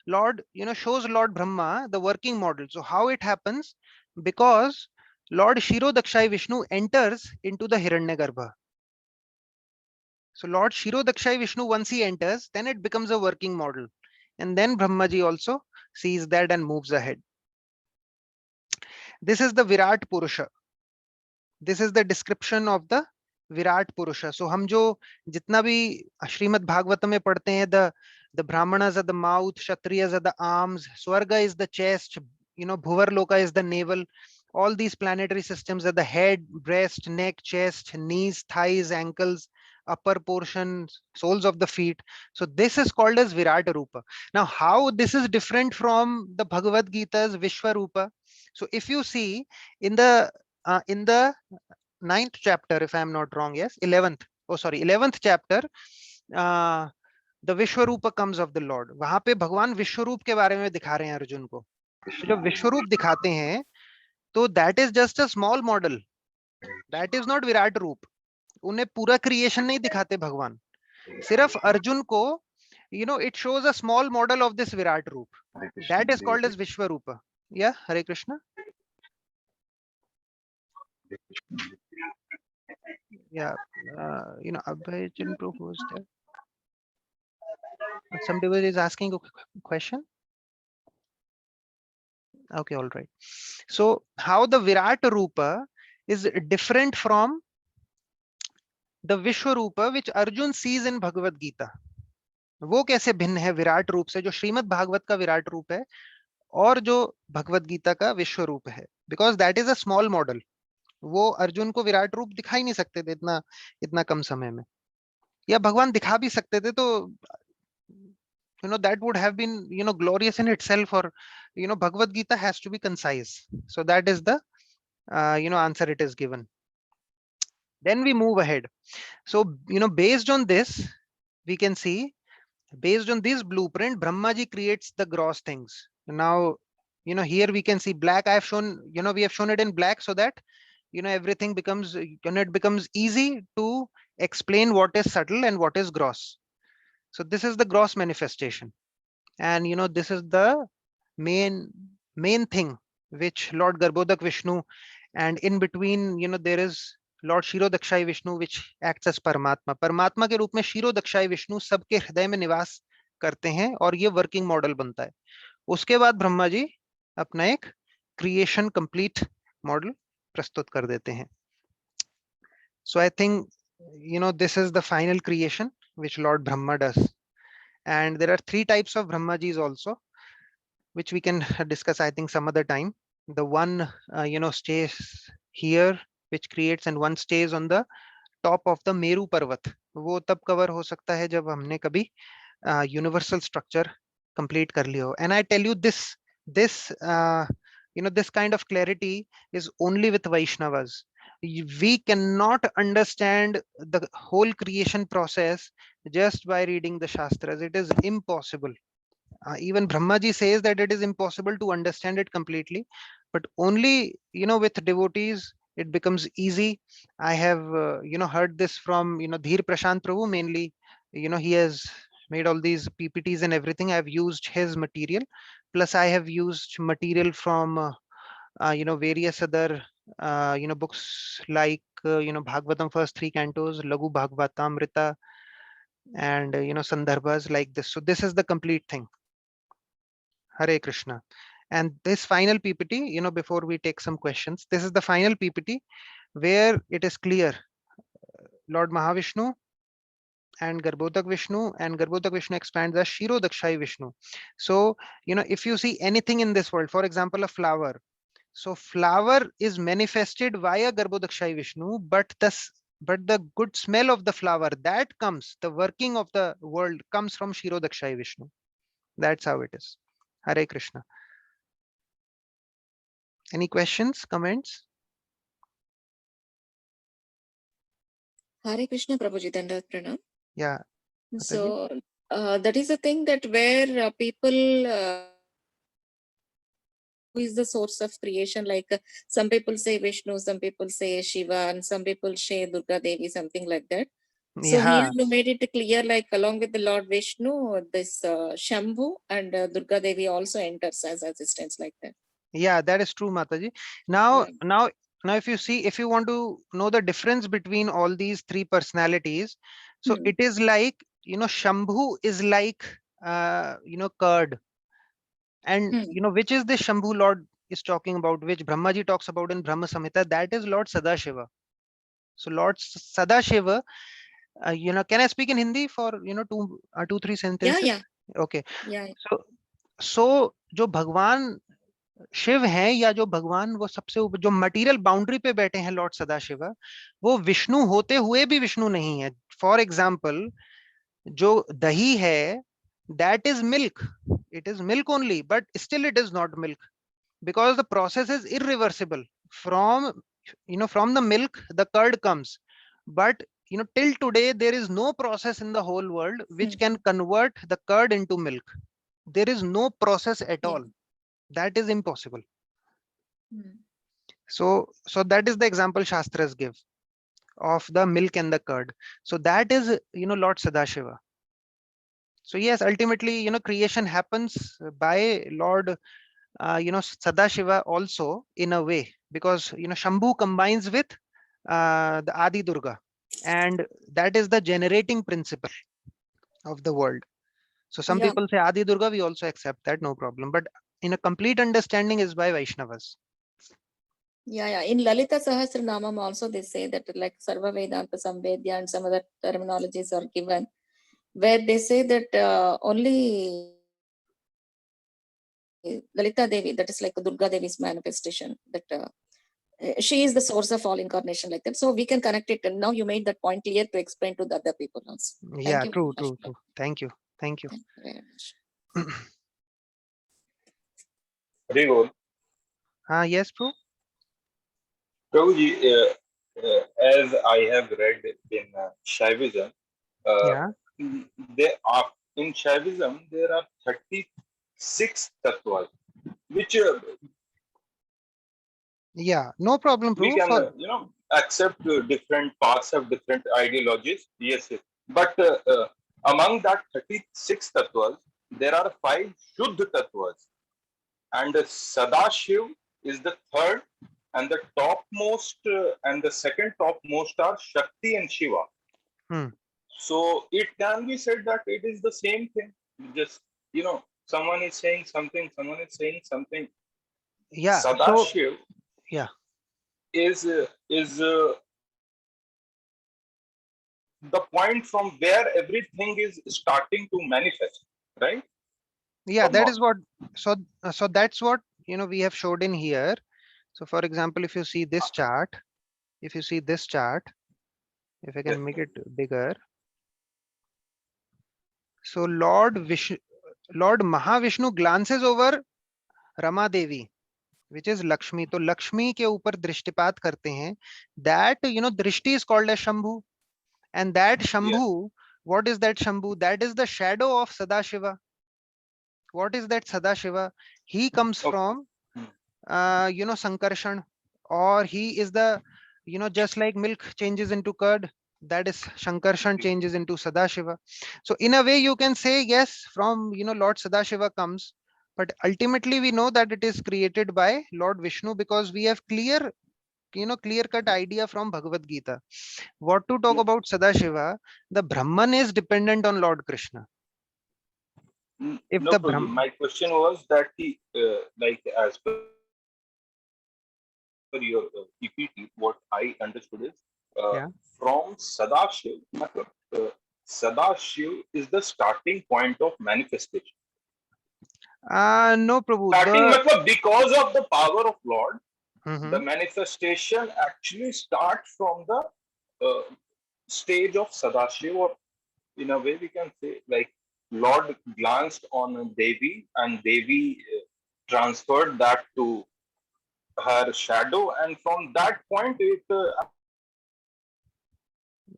Lord shows Lord Brahma the working model. So how it happens, because Lord Shirodakshai Vishnu enters into the Hiranyagarbha. So Lord Shirodakshai Vishnu, once he enters, then it becomes a working model, and then Brahmaji also sees that and moves ahead. This is the Virat Purusha. This is the description of the Virat Purusha. So हम जो जितना भी श्रीमद् भागवतम में पढ़ते हैं, the Brahmanas are the mouth, Kshatriyas are the arms, Swarga is the chest, Bhuvarloka is the navel. All these planetary systems are the head, breast, neck, chest, knees, thighs, ankles, upper portion, soles of the feet. So this is called as Virat Rupa. Now, how this is different from the Bhagavad Gita's Vishwarupa? So if you see in the 9th chapter, if I am not wrong, yes, 11th chapter, the Vishwarupa comes of the Lord. वहां पे भगवान विश्वरूप के बारे में दिखा रहे हैं अर्जुन को. तो जब विश्वरूप दिखाते हैं, तो that is just a small model. That is not Virat रूप. उन्हें पूरा क्रिएशन नहीं दिखाते भगवान, सिर्फ अर्जुन को, it shows a small model of this Virat Roop. That is called as Vishwarupa. Yeah, Hare Krishna. Yeah, Abhay didn't propose that. Somebody is asking a question. Okay, all right. So how the Virat Rupa is different from the Vishwarupa which Arjun sees in Bhagavad Gita. वो कैसे भिन्न है विराट रूप से, जो श्रीमद् भागवत का विराट रूप है और जो भगवत गीता का विश्व रूप है. Because that is a small model. वो अर्जुन को विराट रूप दिखा ही नहीं सकते थे इतना कम समय में, या भगवान दिखा भी सकते थे तो that would have been glorious in itself, or Bhagavad Gita has to be concise. So that is the answer it is given. Then we move ahead. So based on this, we can see, based on this blueprint, Brahmaji creates the gross things. Now here we can see black. I have shown, we have shown it in black so that everything becomes, it becomes easy to explain what is subtle and what is gross. So this is the gross manifestation, and this is the main thing which Lord Garbhodak Vishnu, and in between there is Lord Shirodakshai Vishnu which acts as Paramatma. Paramatma के रूप में Shirodakshai Vishnu सबके हृदय में निवास करते हैं और ये वर्किंग मॉडल बनता है. उसके बाद ब्रह्मा जी अपना एक creation complete model प्रस्तुत कर देते हैं. So I think, this is the final creation which Lord Brahma does. And there are 3 types of Brahmajis also, which we can discuss, I think, some other time. The one, stays here, which creates, and one stays on the top of the Meru Parvat. वो तब cover हो सकता है जब हमने कभी universal structure complete कर लिया हो. And I tell you this, this kind of clarity is only with Vaishnavas. We cannot understand the whole creation process just by reading the Shastras. It is impossible. Even Brahmaji says that it is impossible to understand it completely, but only, with devotees, it becomes easy. I have, heard this from, Dhir Prashant Prabhu mainly. He has made all these PPTs and everything. I've used his material. Plus, I have used material from, various other, books like, Bhagavatam first 3 cantos, Lagu Bhagavatamrita, and, Sandarbhas like this. So this is the complete thing. Hare Krishna. And this final PPT, before we take some questions, this is the final PPT where it is clear Lord Mahavishnu and Garbhodak Vishnu expands as Shirodakshai Vishnu. So, if you see anything in this world, for example, a flower. So flower is manifested via Garbhodakshai Vishnu, but the good smell of the flower that comes, the working of the world comes from Shirodakshai Vishnu. That's how it is. Hare Krishna. Any questions, comments? Hare Krishna, Prabhuji, Dandavat Pranam. Yeah. So that is the thing that where people who is the source of creation, like some people say Vishnu, some people say Shiva, and some people say Durga Devi, something like that. So Yeah. here you made it clear, like along with the Lord Vishnu, this Shambhu and Durga Devi also enters as assistants like that. Yeah, that is true, Mataji. Now, if you see, if you want to know the difference between all these 3 personalities, so it is like, Shambhu is like, curd. And, which is the Shambhu Lord is talking about, which Brahmaji talks about in Brahma Samhita, that is Lord Sadashiva. So Lord Sadashiva, can I speak in Hindi for, 2-3 sentences? Yeah. Okay. Yeah. So जो भगवान शिव हैं, या जो भगवान वो सबसे ऊपर जो मटेरियल बाउंड्री पे बैठे हैं, लॉर्ड सदाशिव, वो विष्णु होते हुए भी विष्णु नहीं है. फॉर एग्जाम्पल, जो दही है, that is milk. It is milk only, but still it is not milk, because the process is irreversible. From the milk, the curd comes. But, till today, there is no process in the whole world which can convert the curd into milk. There is no process at all. That is impossible. So that is the example Shastras give of the milk and the curd. So that is, Lord Sadashiva. So yes, ultimately, creation happens by Lord, Sadashiva also in a way, because, Shambhu combines with the Adi Durga, and that is the generating principle of the world. So some people say Adi Durga, we also accept that, no problem. But in a complete understanding is by Vaishnavas. Yeah. In Lalita Sahasranamam also they say that like Sarva Vedanta Samvedya and some other terminologies are given, where they say that only Lalita Devi, that is like Durga Devi's manifestation, that she is the source of all incarnation like that. So we can connect it. And now you made that point clear to explain to the other people also. Yeah, true. Thank you. Thank you very much. Rigor. Yes, Prabhu. Prabhuji, as I have read in Shaivism, in Shaivism there are 36 tattvas, which no problem, Prabhu. We can accept different paths have different ideologies. Yes. But among that 36 tattvas, there are 5 Shuddha tattvas, and Sadashiv is the third, and the topmost and the second topmost are Shakti and Shiva. So it can be said that it is the same thing. Just someone is saying something, someone is saying something. Yeah. So Sadashiv yeah. is the point from where everything is starting to manifest, right? Yeah, Or that not? is what. So so that's what we have showed in here. So for example, if you see this chart, if you see this chart, if I Yes. can make it bigger. So Lord Mahavishnu glances over Rama Devi, which is Lakshmi. तो लक्ष्मी के ऊपर दृष्टिपात करते हैं. That drishti is called as Shambhu, and that Shambhu, what is that Shambhu? That is the shadow of Sadashiva. What is that Sadashiva? He comes Okay. from Sankarshan, or he is the just like milk changes into curd, that is Shankarshan changes into Sadashiva. So in a way you can say yes, from Lord Sadashiva comes, but ultimately we know that it is created by Lord Vishnu, because we have clear cut idea from Bhagavad Gita. What to talk Yes. about Sadashiva? The Brahman is dependent on Lord Krishna. If No, the Prabhu. Brahman, My question was that he, like as per your PPT, what I understood is yeah, from Sadashiv, Sadashiv is the starting point of manifestation. no Prabhu, Starting the because of the power of Lord, the Mhm. manifestation actually starts from the stage of Sadashiv, or in a way we can say like Lord glanced on Devi, and Devi transferred that to her shadow, and from that point it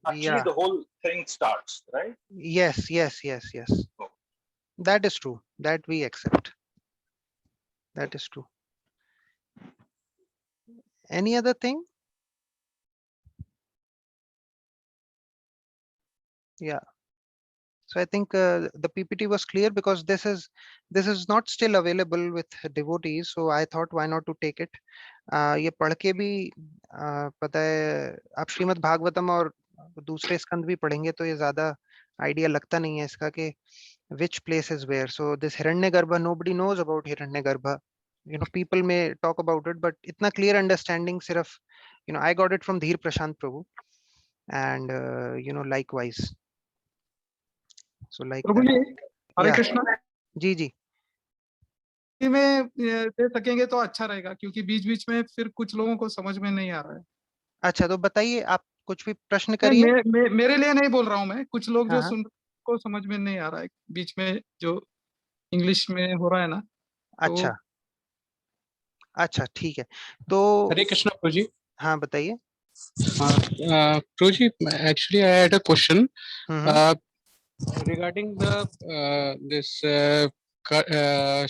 actually Yeah, the whole thing starts, right? yes, yes, yes, yes. Oh, That is true. That we accept. That is true. Any other thing? Yeah. So I think the PPT was clear, because this is not still available with devotees. So I thought, why not to take it? ये पढ़ के भी पता है, आप श्रीमद् भागवतम और दूसरे स्कंद भी पढ़ेंगे तो ये ज्यादा आइडिया लगता नहीं है इसका कि which place is where. So this Hiranyagarbha, nobody knows about Hiranyagarbha. People may talk about it, but itna clear understanding sirf, I got it from Dheer Prashant Prabhu, and likewise. So like Prabhu that. Ji, Hare Yeah. Krishna ji जी. में दे सकेंगे तो अच्छा रहेगा, क्योंकि बीच बीच में फिर कुछ लोगों को समझ में नहीं आ रहा है. अच्छा, तो बताइए, आप कुछ भी प्रश्न नहीं, करिए. मेरे लिए नहीं बोल रहा हूँ मैं, कुछ लोग हाँ जो हाँ. सुन को समझ में नहीं आ रहा है बीच में, जो इंग्लिश में हो रहा है ना, तो अच्छा अच्छा, ठीक है. तो हरे कृष्णा प्रभु जी. हाँ, बताइए. प्रभु जी, actually I had a question hmm. regarding the this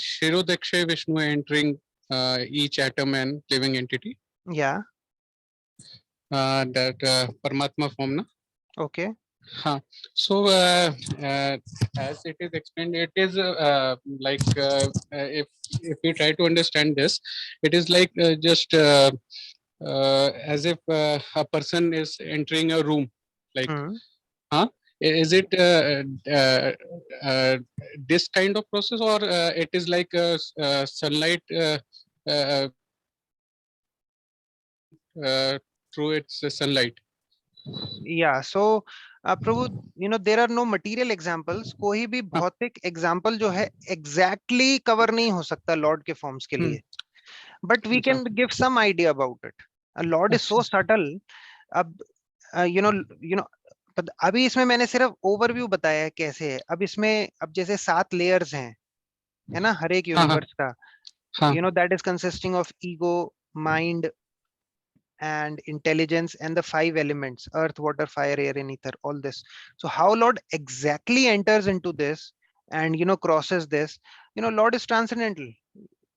Shirodakshay Vishnu entering each atom and living entity, Yeah. that Paramatma form na. Okay. Huh. So as it is explained, it is like if we try to understand this, it is like just as if a person is entering a room, like, hmm. huh? Is it this kind of process, or it is like sunlight uh, through its sunlight? Yeah. So Prabhu, there are no material examples. कोई भी हाँ. भौतिक example जो है exactly cover नहीं हो सकता Lord के forms के लिए. But we अच्छा. can give some idea about it. A Lord is so अच्छा. subtle. अब अभी इसमें मैंने सिर्फ ओवरव्यू बताया है कैसे है. अब इसमें अब जैसे 7 लेयर्स हैं, है ना, हर एक हाँ हाँ यूनिवर्स का. हाँ. That is consisting of ego, mind, and intelligence, and the 5 elements: earth, water, fire, air, and ether, all this. So how Lord exactly enters into this and crosses this? Lord is transcendental.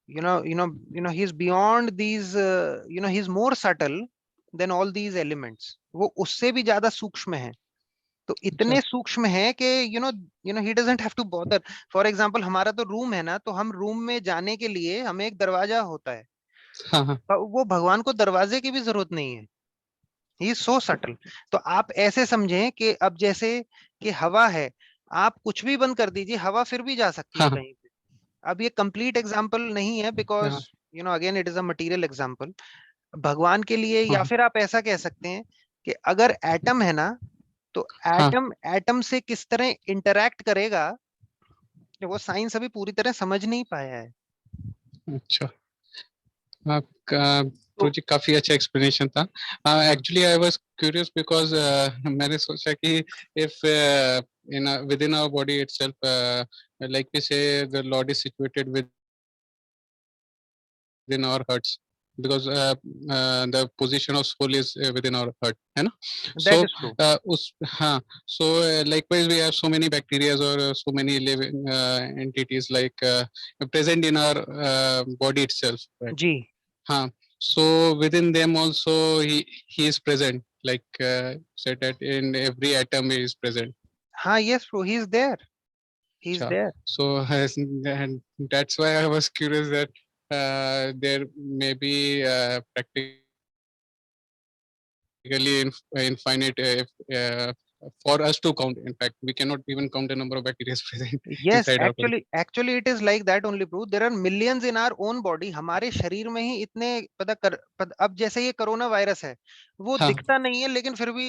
He's beyond these. He's more subtle than all these elements. वो उससे भी ज्यादा सूक्ष्म है. तो अच्छा. इतने सूक्ष्म है कि he doesn't have to bother. For example, हमारा तो रूम है ना, तो हम रूम में जाने के लिए हमें एक दरवाजा होता है. हाँ हाँ. वो भगवान को दरवाजे की भी जरूरत नहीं है. He is so subtle. तो आप ऐसे समझें कि अब जैसे कि हवा है, आप कुछ भी बंद कर दीजिए, हवा फिर भी जा सकती है हाँ हाँ. कहीं पे. अब ये कंप्लीट एग्जांपल नहीं है, बिकॉज हाँ. Again it is a material example, भगवान के लिए, या हाँ फिर आप ऐसा कह सकते हैं कि अगर एटम है ना, तो हाँ एटम से किस तरह इंटरैक्ट करेगा, वो साइंस अभी पूरी तरह समझ नहीं पाया है। अच्छा, आपका तो प्रोजेक्ट काफी अच्छा एक्सप्लेनेशन था। Actually I was curious because मैंने सोचा कि if in within our body itself, like we say the Lord is situated within our hearts, because the position of soul is within our heart, है ना? So that is true. उस हाँ, so likewise we have so many bacteria or so many living entities like present in our body itself, right? जी हाँ, so within them also he is present, like said that in every atom he is present. हाँ, yes bro, he is there, he is Sure. There. So and that's why I was curious that there may be practically infinite if for us to count. In fact, we cannot even count the number of bacteria present yes, inside our body. Actually it is like that only bro, there are millions in our own body, हमारे शरीर में ही इतने अब जैसे ये corona virus है, वो हाँ दिखता नहीं है लेकिन फिर भी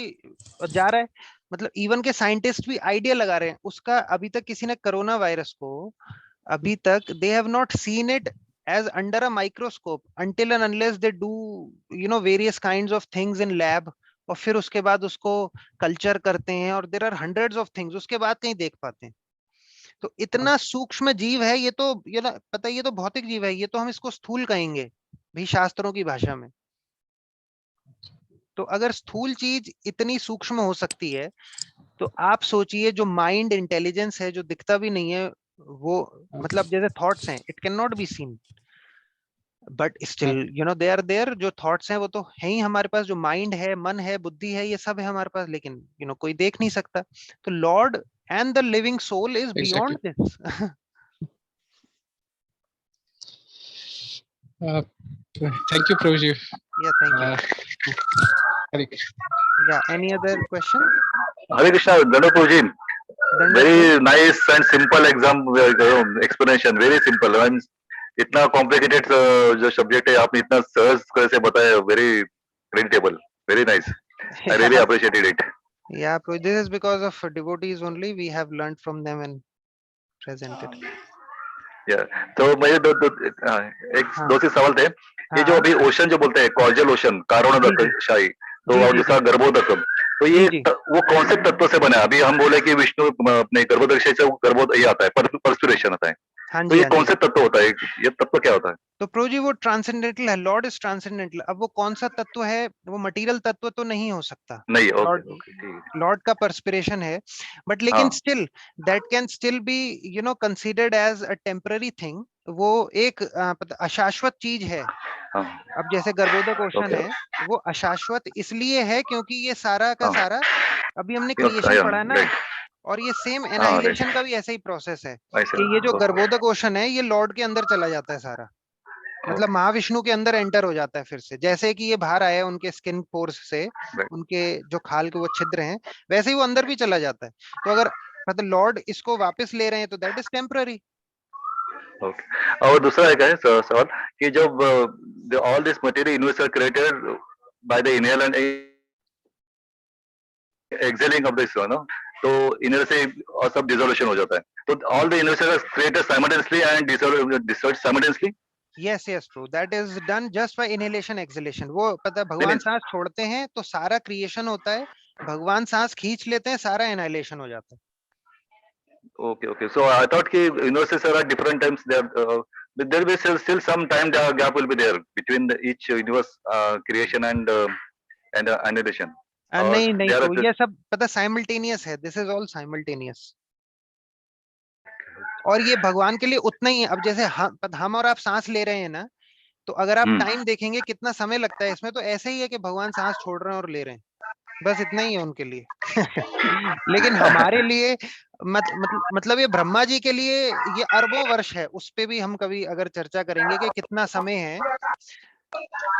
जा रहा है, मतलब इवन के साइंटिस्ट भी आइडिया लगा रहे हैं उसका। अभी तक किसी ने कोरोना वायरस को, अभी तक दे have not seen it as under a microscope until and unless they do various kinds of things in lab, और फिर उसके बाद उसको कल्चर करते हैं, और there are hundreds of things, उसके बाद कहीं देख पाते हैं। तो इतना सूक्ष्म जीव है ये, तो ये ना पता है, ये तो भौतिक जीव है, ये तो हम इसको स्थूल कहेंगे भी शास्त्रों की भाषा में। तो अगर स्थूल चीज इतनी सूक्ष्म हो सकती है, तो आप सोचिए जो माइंड इंटेलिजेंस है, जो दिखता भी नहीं है, वो मतलब जैसे थॉट्स हैं, it can not be seen, but still they are there. जो थॉट्स हैं वो तो है ही हमारे पास, जो माइंड है, मन है, बुद्धि है, ये सब है हमारे पास, लेकिन कोई देख नहीं सकता। तो lord and the living soul is exactly. Beyond this. Thank you, Prabhuji. Yeah thank you. Hare Krishna. या any other question? Hare Krishna, Dandav Prabhuji. दंडवत Very nice and simple explanation. Very simple. And इतना complicated जो subject है आपने इतना सहज तरह से बताया. Very relatable. Very nice. I really appreciated it. Yeah, this is because of devotees only. We have learned from them and presented. Yeah. तो मेरे हाँ, दो से सवाल थे. ये जो हाँ, अभी ओशन जो बोलते हैं कॉर्जल ओशन, कारणोदक शाही, तो जी और जी दूसरा जी गर्भोदकम, तो जी ये जी। वो कौन से तत्व से बना है? अभी हम बोले कि विष्णु अपने गर्भोदक से गर्भोद ये आता है, परस्पिरेशन आता है, हाँ तो जी, ये हाँ कौन जी। से तत्व होता है? ये तत्व क्या होता है? तो प्रो जी वो ट्रांसेंडेंटल है, लॉर्ड इज ट्रांसेंडेंटल। अब वो कौन सा तत्व है, वो मटेरियल तत्व तो नहीं हो सकता। नहीं, ओके लॉर्ड, ओके, ठीक है. लॉर्ड का परस्पिरेशन है, बट लेकिन हाँ still that can still be considered as a temporary thing. वो एक अशाश्वत चीज है। हाँ अब जैसे गर्भोदक ओशन ओके है, वो अशाश्वत इसलिए है क्योंकि ये सारा का हाँ सारा, अभी हमने ओके, क्रिएशन पढ़ा है ना, राइट, और ये सेम हाँ राइट, एनाइलेशन का भी ऐसा ही प्रोसेस है ऐसे कि ये जो ओके गर्भोदक ओशन है, ये लॉर्ड के अंदर चला जाता है सारा, मतलब ओके, महाविष्णु के अंदर एंटर हो जाता है फिर से, जैसे कि ये बाहर आया उनके स्किन पोर्स से, राइट, उनके जो खाल के वो छिद्र हैं, वैसे ही वो अंदर भी चला जाता है। तो अगर मतलब लॉर्ड इसको वापस ले रहे हैं तो दैट इज टेम्पररी। ओके. और दूसरा एक है सवाल कि जब all this material universe are created by the inhale and exhaling of this no, तो इनहेल से और सब डिसोल्यूशन हो जाता है, तो all the universe are created simultaneously and dissolve simultaneously. Yes yes true, that is done just by inhalation exhalation. वो पता है, भगवान सांस छोड़ते हैं तो सारा क्रिएशन होता है, भगवान सांस खींच लेते हैं, सारा इनहेलेशन हो जाता है। Okay, okay. So I thought कि universes are at different times. But there will still some time the gap will be there between each universe creation and annihilation. Or नहीं नहीं they are प्रो, ये सब पता simultaneous है, this is all simultaneous. और ये भगवान के लिए उतना ही है। अब जैसे हम और आप सांस ले रहे हैं ना, तो अगर आप टाइम देखेंगे कितना समय लगता है इसमें, तो ऐसे ही है कि भगवान सांस छोड़ रहे हैं और ले रहे हैं, बस इतना ही है उनके लिए। लेकिन हमारे लिए मतलब ये ब्रह्मा जी के लिए ये अरबों वर्ष है, उस पे भी हम कभी अगर चर्चा करेंगे कि कितना समय है,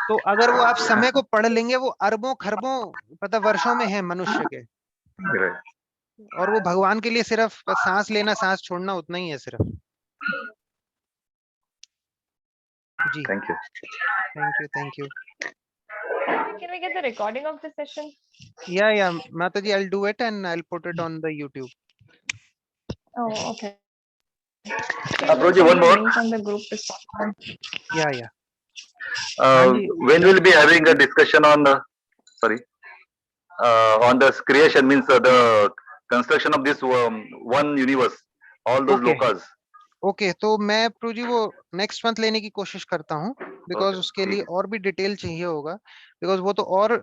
तो अगर वो आप समय को पढ़ लेंगे, वो अरबों खरबों पता वर्षों में है मनुष्य के, right. और वो भगवान के लिए सिर्फ सांस लेना सांस छोड़ना उतना ही है सिर्फ। जी, Thank you. thank you. Can we get the recording of the session? Yeah, Mataji, I'll do it and I'll put it on the YouTube. Oh, okay. Prabhuji, one more. Link on the group to start. Yeah. Hanji, When we'll be having a discussion on the, sorry, on the creation, means the construction of this one universe, all those Okay. lokas. Okay, तो मैं pro जी वो next month लेने की कोशिश करता हूँ, because Okay, उसके ठीक लिए और भी डिटेल चाहिए होगा, बिकॉज वो तो और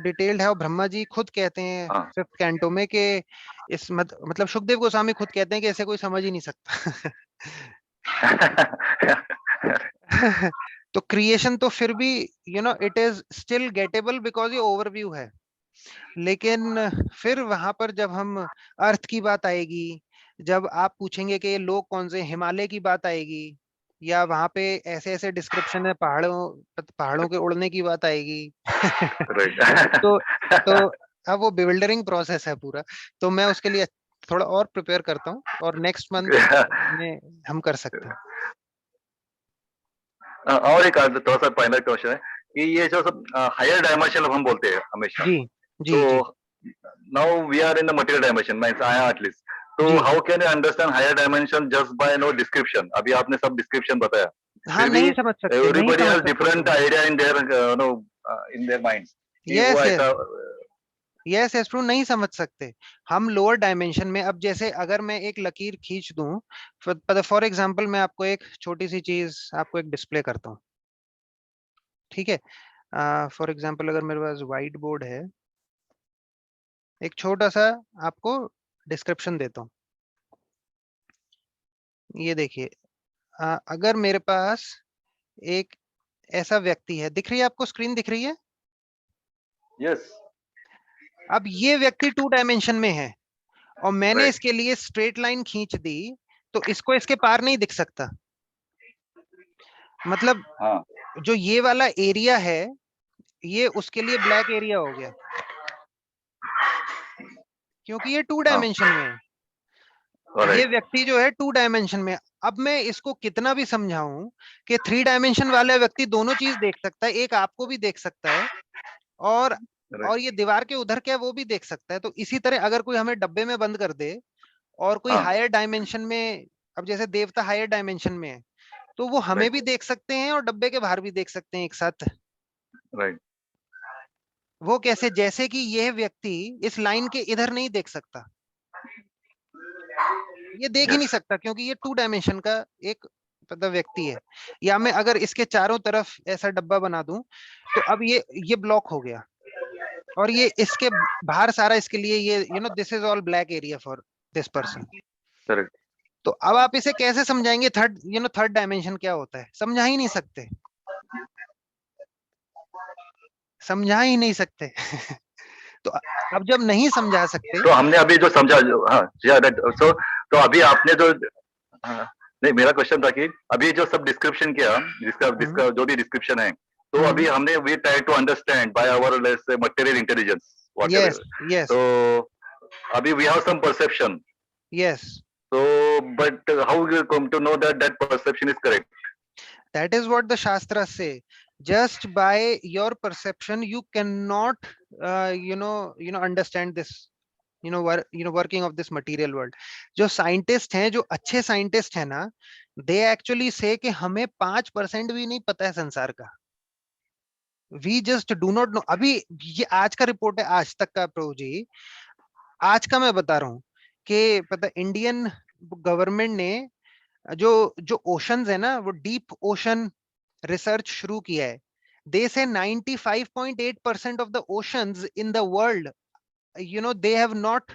डिटेल्ड है, और ब्रह्मा जी खुद कहते हैं हाँ। 5th कैंटो में कि इस मतलब सुखदेव गोस्वामी खुद कहते हैं कि ऐसे कोई समझ ही नहीं सकता। तो क्रिएशन तो फिर भी it is still gettable because ये ओवरव्यू है, लेकिन फिर वहां पर जब हम अर्थ की बात आएगी, जब आप पूछेंगे कि ये लोग कौन से, हिमालय की बात आएगी, या वहां पे ऐसे ऐसे डिस्क्रिप्शन है पहाड़ों के उड़ने की बात आएगी। तो अब वो बिल्डरिंग प्रोसेस है पूरा, तो मैं उसके लिए थोड़ा और प्रिपेयर करता हूँ, और नेक्स्ट मंथ में हम कर सकते हैं। और एक थोड़ा सा फाइनल क्वेश्चन है कि ये जो सब हायर डायमेंशन हम बोलते हैं हमेशा, जी, now we are in the material dimension, means I am at least, तो जी। How can you understand higher dimension just by no description? अभी आपने सब डिस्क्रिप्शन बताया, हाँ, फिर भी नहीं समझ सकते, नहीं एवरीबॉडी समझ हैज सकते। Different idea in their in their minds कि वो यस ऐसा यस यस ट्रू, नहीं समझ सकते हम लोअर डायमेंशन में। अब जैसे अगर मैं एक लकीर खींच दूं, फॉर एग्जांपल मैं आपको एक छोटी सी चीज आपको एक डिस्प्ले करता हूं, ठीक है? फॉर एग्जांपल अगर मेरे पास व्हाइट बोर्ड है, एक छोटा सा आपको डिस्क्रिप्शन देता हूं। ये देखिए, अगर मेरे पास एक ऐसा व्यक्ति है, दिख रही है आपको, स्क्रीन दिख रही है? यस। अब ये व्यक्ति 2 डायमेंशन में है, और मैंने Right. इसके लिए स्ट्रेट लाइन खींच दी, तो इसको इसके पार नहीं दिख सकता। मतलब हाँ। जो ये वाला एरिया है, ये उसके लिए ब्लैक एरिया हो गया, क्योंकि ये 2 डायमेंशन में है। Alright. ये व्यक्ति जो है 2 डायमेंशन में। अब मैं इसको कितना भी समझाऊं कि 3 डायमेंशन वाला व्यक्ति दोनों चीज देख सकता है, एक आपको भी देख सकता है, और Right. ये दीवार के उधर क्या है वो भी देख सकता है। तो इसी तरह अगर कोई हमें डब्बे में बंद कर दे, और कोई हाँ। हायर डायमेंशन में, अब जैसे देवता हायर डायमेंशन में है, तो वो हमें Right. भी देख सकते हैं और डब्बे के बाहर भी देख सकते हैं एक साथ। Right. वो कैसे? जैसे कि यह व्यक्ति इस लाइन के इधर नहीं देख सकता, ये देख ही नहीं सकता, क्योंकि ये 2 डायमेंशन का एक व्यक्ति है। या मैं अगर इसके चारों तरफ ऐसा डब्बा बना दूं, तो अब ये ब्लॉक हो गया, और ये इसके बाहर सारा इसके लिए ये this is all black area for this person. Correct. तो अब आप इसे कैसे समझाएंगे? थर्ड डायमेंशन क्या होता है? समझा ही नहीं सकते, समझा ही नहीं सकते। तो अब जब नहीं समझा सकते, तो हमने अभी जो समझा, हाँ, सो तो अभी आपने जो, हाँ, नहीं, मेरा क्वेश्चन था कि अभी जो सब डिस्क्रिप्शन किया, जिसका जो भी डिस्क्रिप्शन है, तो अभी हमने we try to understand by our material intelligence yes yes तो अभी we have some perception, yes, so but how you come to know that that perception is correct? that is what the shastras say. Just by your perception you cannot understand this working of this material world. जो scientist हैं, जो अच्छे scientist हैं ना, they actually say कि हमें 5% भी नहीं पता है संसार का। we just do not know. अभी ये आज का रिपोर्ट है, आज तक का प्रभु जी, आज का मैं बता रहा हूँ कि पता इंडियन गवर्नमेंट ने जो ओशंस है ना, वो डीप ओशन रिसर्च शुरू किया है। They say 95.8% of the oceans in the world, they have not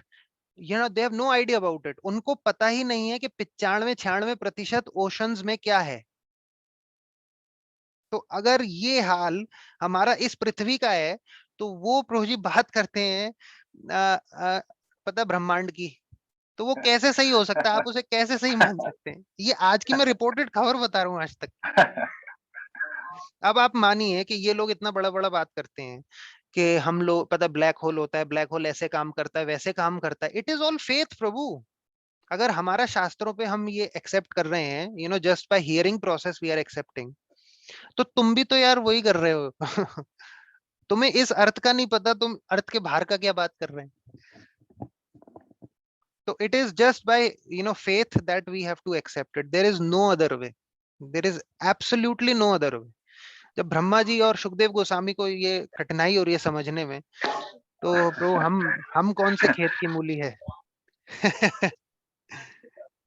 they have no idea about it. उनको पता ही नहीं है कि 95-96% ओशंस में क्या है। तो अगर ये हाल हमारा इस पृथ्वी का है, तो वो प्रभु जी बात करते हैं पता ब्रह्मांड की, तो वो कैसे सही हो सकता है? आप उसे कैसे सही मान सकते हैं? ये आज की मैं रिपोर्टेड खबर बता रहा हूँ आज तक। अब आप मानिए कि ये लोग इतना बड़ा बड़ा बात करते हैं कि हम लोग पता ब्लैक होल होता है, ब्लैक होल ऐसे काम करता है, वैसे काम करता है। इट इज ऑल फेथ प्रभु। अगर हमारा शास्त्रों पे हम ये एक्सेप्ट कर रहे हैं, just by hearing process we are accepting, तो तुम भी तो यार वही कर रहे हो। तुम्हें इस अर्थ का नहीं पता, तुम अर्थ के बाहर का क्या बात कर रहे हैं। तो it is just by faith that we have to accept it. There is no other way. There is absolutely no other way. जब ब्रह्मा जी और सुखदेव गोस्वामी को ये कठिनाई हो रही है समझने में, तो ब्रो हम कौन से खेत की मूली है।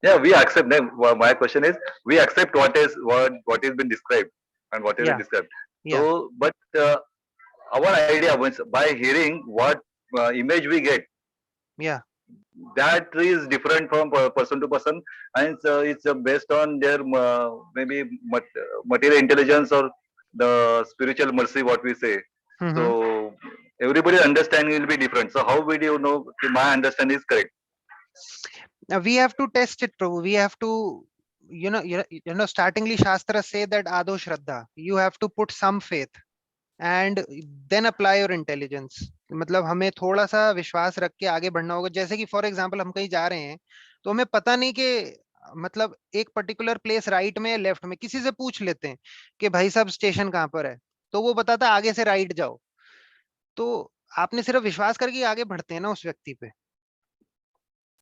Yeah, we accept them. My question is, we accept what is been described and what is Yeah. described. Yeah. So, but our idea was by hearing what image we get, Yeah. that is different from person to person, and it's based on their maybe material intelligence or the spiritual mercy, what we say. Mhm. So everybody's understanding will be different. So how will you know if my understanding is correct? Now we have to test it, Prabhu. We have to, startingly Shastras say that Ado Shraddha. You have to put some faith and then apply your intelligence. मतलब हमें थोड़ा सा विश्वास रख के आगे बढ़ना होगा। जैसे कि फॉर एग्जांपल हम कहीं जा रहे हैं, तो हमें पता नहीं कि मतलब एक पर्टिकुलर प्लेस राइट में लेफ्ट में, किसी से पूछ लेते हैं कि भाई साहब स्टेशन कहाँ पर है, तो वो बताता आगे से राइट जाओ। तो आपने सिर्फ विश्वास करके आगे बढ़ते हैं ना उस व्यक्ति पे,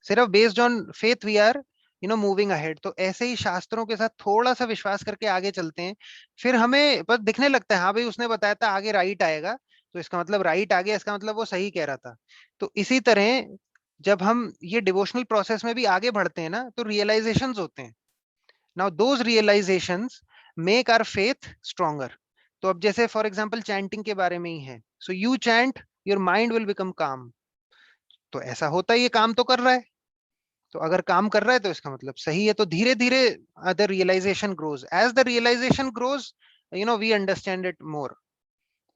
सिर्फ based on faith we are moving ahead. तो ऐसे ही शास्त्रों के साथ थोड़ा सा विश्वास करके आगे चलते हैं, फिर हमें बस दिखने लगता है हाँ भाई उसने बताया था आगे राइट आएगा, तो इसका मतलब राइट आ गया, इसका मतलब वो सही कह रहा था। तो इसी तरह जब हम ये डिवोशनल प्रोसेस में भी आगे बढ़ते हैं ना, तो रियलाइजेशंस होते हैं। Now those realisations make our faith stronger. तो अब जैसे फॉर एग्जांपल चैंटिंग के बारे में ही है, so you chant, your mind will become काम। तो ऐसा होता है ये काम तो कर रहा है, तो अगर काम कर रहा है तो इसका मतलब सही है। तो धीरे धीरे the realisation grows, as the realisation grows we understand it more,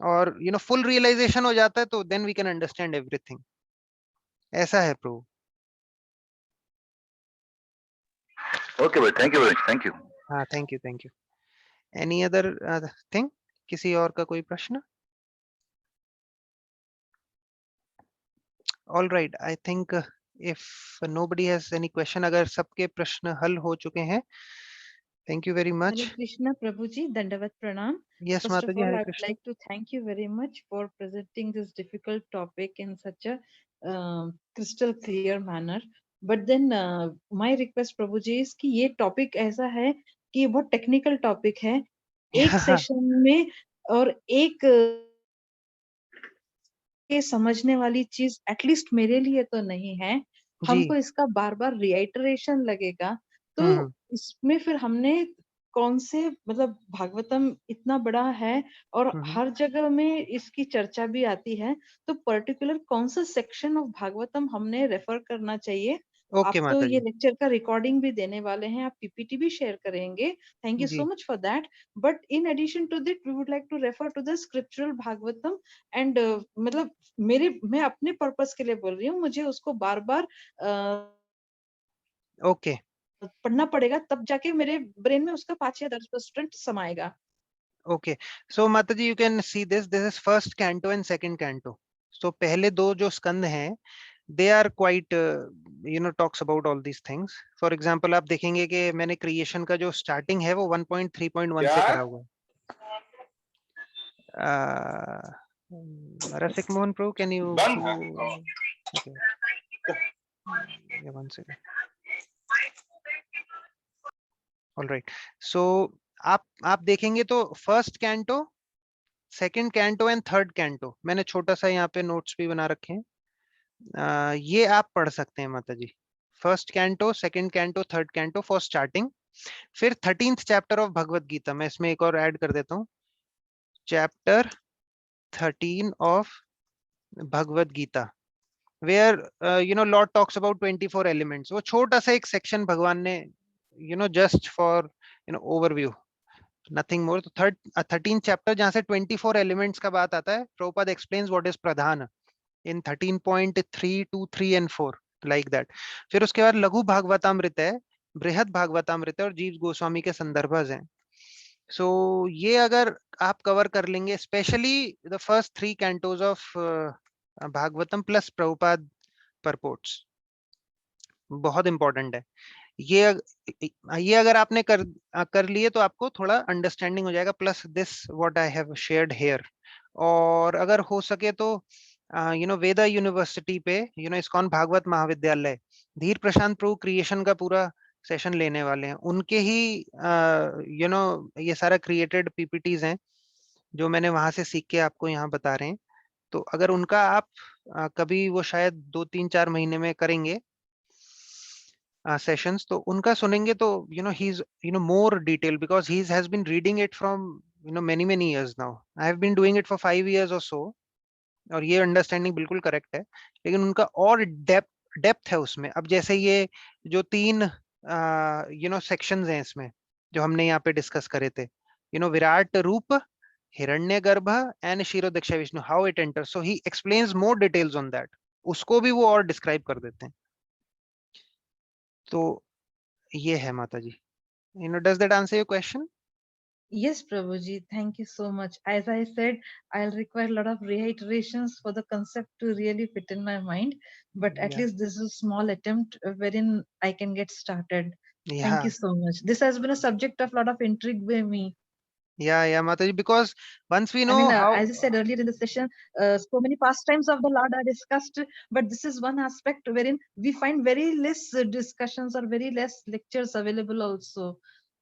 और फुल रियलाइजेशन हो जाता है तो then we can understand everything. ऐसा है प्रभु। Okay, well, thank you very much. Thank you. हाँ, thank you thank you. Any other thing? किसी और का कोई प्रश्न? All right, I think if nobody has any question, अगर सबके प्रश्न हल हो चुके हैं, thank you very much. Hare Krishna, Prabhuji, Dandavat Pranam. Yes, First Mata of ji, all, Hare I would Krishna. like to thank you very much for presenting this difficult topic in such a crystal clear manner. But then my request, Prabhuji, is कि ये topic ऐसा है कि ये बहुत technical topic है, एक session में और एक के समझने वाली चीज एटलीस्ट मेरे लिए तो नहीं है। हमको इसका बार बार रिआइटरेशन लगेगा, तो इसमें फिर हमने कौन से मतलब भागवतम इतना बड़ा है और हर जगह में इसकी चर्चा भी आती है, तो पर्टिकुलर कौन सा सेक्शन ऑफ भागवतम हमने रेफर करना चाहिए। ओके आप तो माता ये जी। लेक्चर का रिकॉर्डिंग भी देने वाले हैं, आप पीपीटी भी शेयर करेंगे, thank you so much for that. But in addition to that we would like to refer to the scriptural Bhagavatam and मतलब मैं अपने पर्पस के लिए बोल रही हूँ, मुझे उसको बार बार ओके पढ़ना पड़ेगा, तब जाके मेरे ब्रेन में उसका 5 या 10% समाएगा। ओके, सो माता जी you can see this is first canto and second canto. So पहले दो जो स्कंद हैं, they are quite talks about all these things. For example, आप देखेंगे कि मैंने क्रिएशन का जो स्टार्टिंग है वो 1.3.1 से करा हुआ है। रसिक मोहन प्रो, can you okay. Yeah, 1 second. All right, so आप देखेंगे तो first canto, second canto and third canto, मैंने छोटा सा यहाँ पे नोट्स भी बना रखे हैं, ये आप पढ़ सकते हैं माता जी। First canto, second canto, third canto for starting. फिर 13th chapter of Bhagavad Gita, मैं इसमें एक और ऐड कर देता हूँ, chapter 13 of Bhagavad Gita, where lord talks about 24 elements. वो छोटा सा एक सेक्शन भगवान ने just for overview, nothing more. तो 13th चैप्टर जहां से 24 एलिमेंट्स का बात आता है, Prabhupada explains what is Pradhan in 13.3, 2, 3 and 4 like that. फिर उसके बाद लघु भागवतामृत है, बृहद भागवतामृत है और जीव गोस्वामी के संदर्भज हैं। सो ये अगर आप कवर कर लेंगे, specially the first 3 cantos of Bhagavatam plus Prabhupada purports, बहुत इंपॉर्टेंट है। ये अगर आपने कर लिए तो आपको थोड़ा अंडरस्टैंडिंग हो जाएगा, plus this what I have shared here. और अगर हो सके तो वेदा यूनिवर्सिटी पे इस्कॉन भागवत महाविद्यालय धीर प्रशांत प्रभु क्रिएशन का पूरा सेशन लेने वाले हैं। उनके ही ये सारा क्रिएटेड पीपीटीज हैं जो मैंने वहां से सीख के आपको यहाँ बता रहे हैं। तो अगर उनका आप कभी वो शायद 2-3-4 महीने में करेंगे सेशंस, तो उनका सुनेंगे तो he is more detail, because he has been reading it from many years now. I have been doing it for 5 years or so, और ये अंडरस्टैंडिंग बिल्कुल करेक्ट है, लेकिन उनका और डेप्थ है उसमें। अब जैसे ये जो 3 सेक्शंस हैं इसमें जो हमने यहाँ पे डिस्कस करे थे, विराट रूप, Hiranyagarbha and Kshirodakashayi Vishnu, how it enters, so he explains more details on that, उसको भी वो और डिस्क्राइब कर देते हैं। तो ये है माता जी। Does that answer your question? Yes, Prabhuji, thank you so much. As I said, I'll require a lot of reiterations for the concept to really fit in my mind, but at Yeah. least this is a small attempt wherein I can get started. Thank Yeah, you so much. This has been a subject of a lot of intrigue by me. yeah, Mataji, because once we I know mean, how, as I said earlier in the session, so many pastimes of the Lord are discussed, but this is one aspect wherein we find very less discussions or very less lectures available also.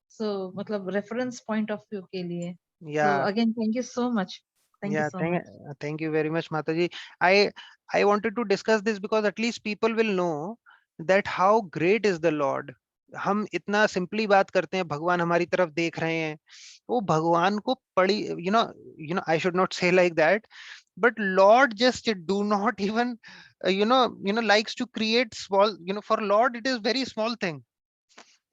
So, matlab reference point of view ke liye. So yeah, again, thank you so much. Thank you yeah, so much. thank you very much, Mataji. I wanted to discuss this because at least people will know that how great is the Lord. हम इतना simply बात करते हैं, भगवान हमारी तरफ देख रहे हैं, वो भगवान को पड़ी, I should not say like that, but Lord just do not even likes to create small, for Lord it is very small thing,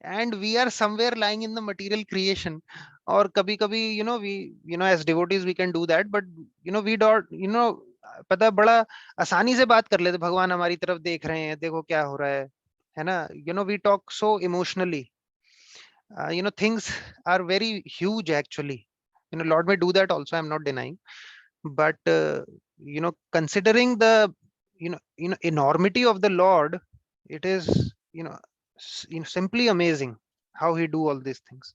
and we are somewhere lying in the material creation. Or kabhi kabhi we as devotees we can do that, but we don't पता है, बड़ा आसानी से बात कर लेते, भगवान हमारी तरफ देख रहे हैं, देखो क्या हो रहा है ना। We talk so emotionally. Things are very huge actually. Lord may do that also, I'm not denying, but considering the enormity of the Lord, it is simply amazing how he do all these things.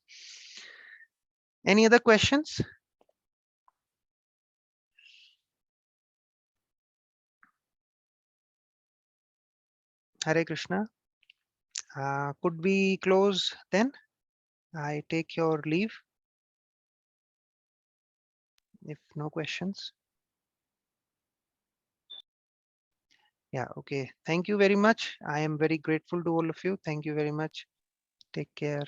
Any other questions? Hare Krishna. Could we close then? I take your leave if no questions. Yeah, okay. Thank you very much. I am very grateful to all of you. Thank you very much. Take care.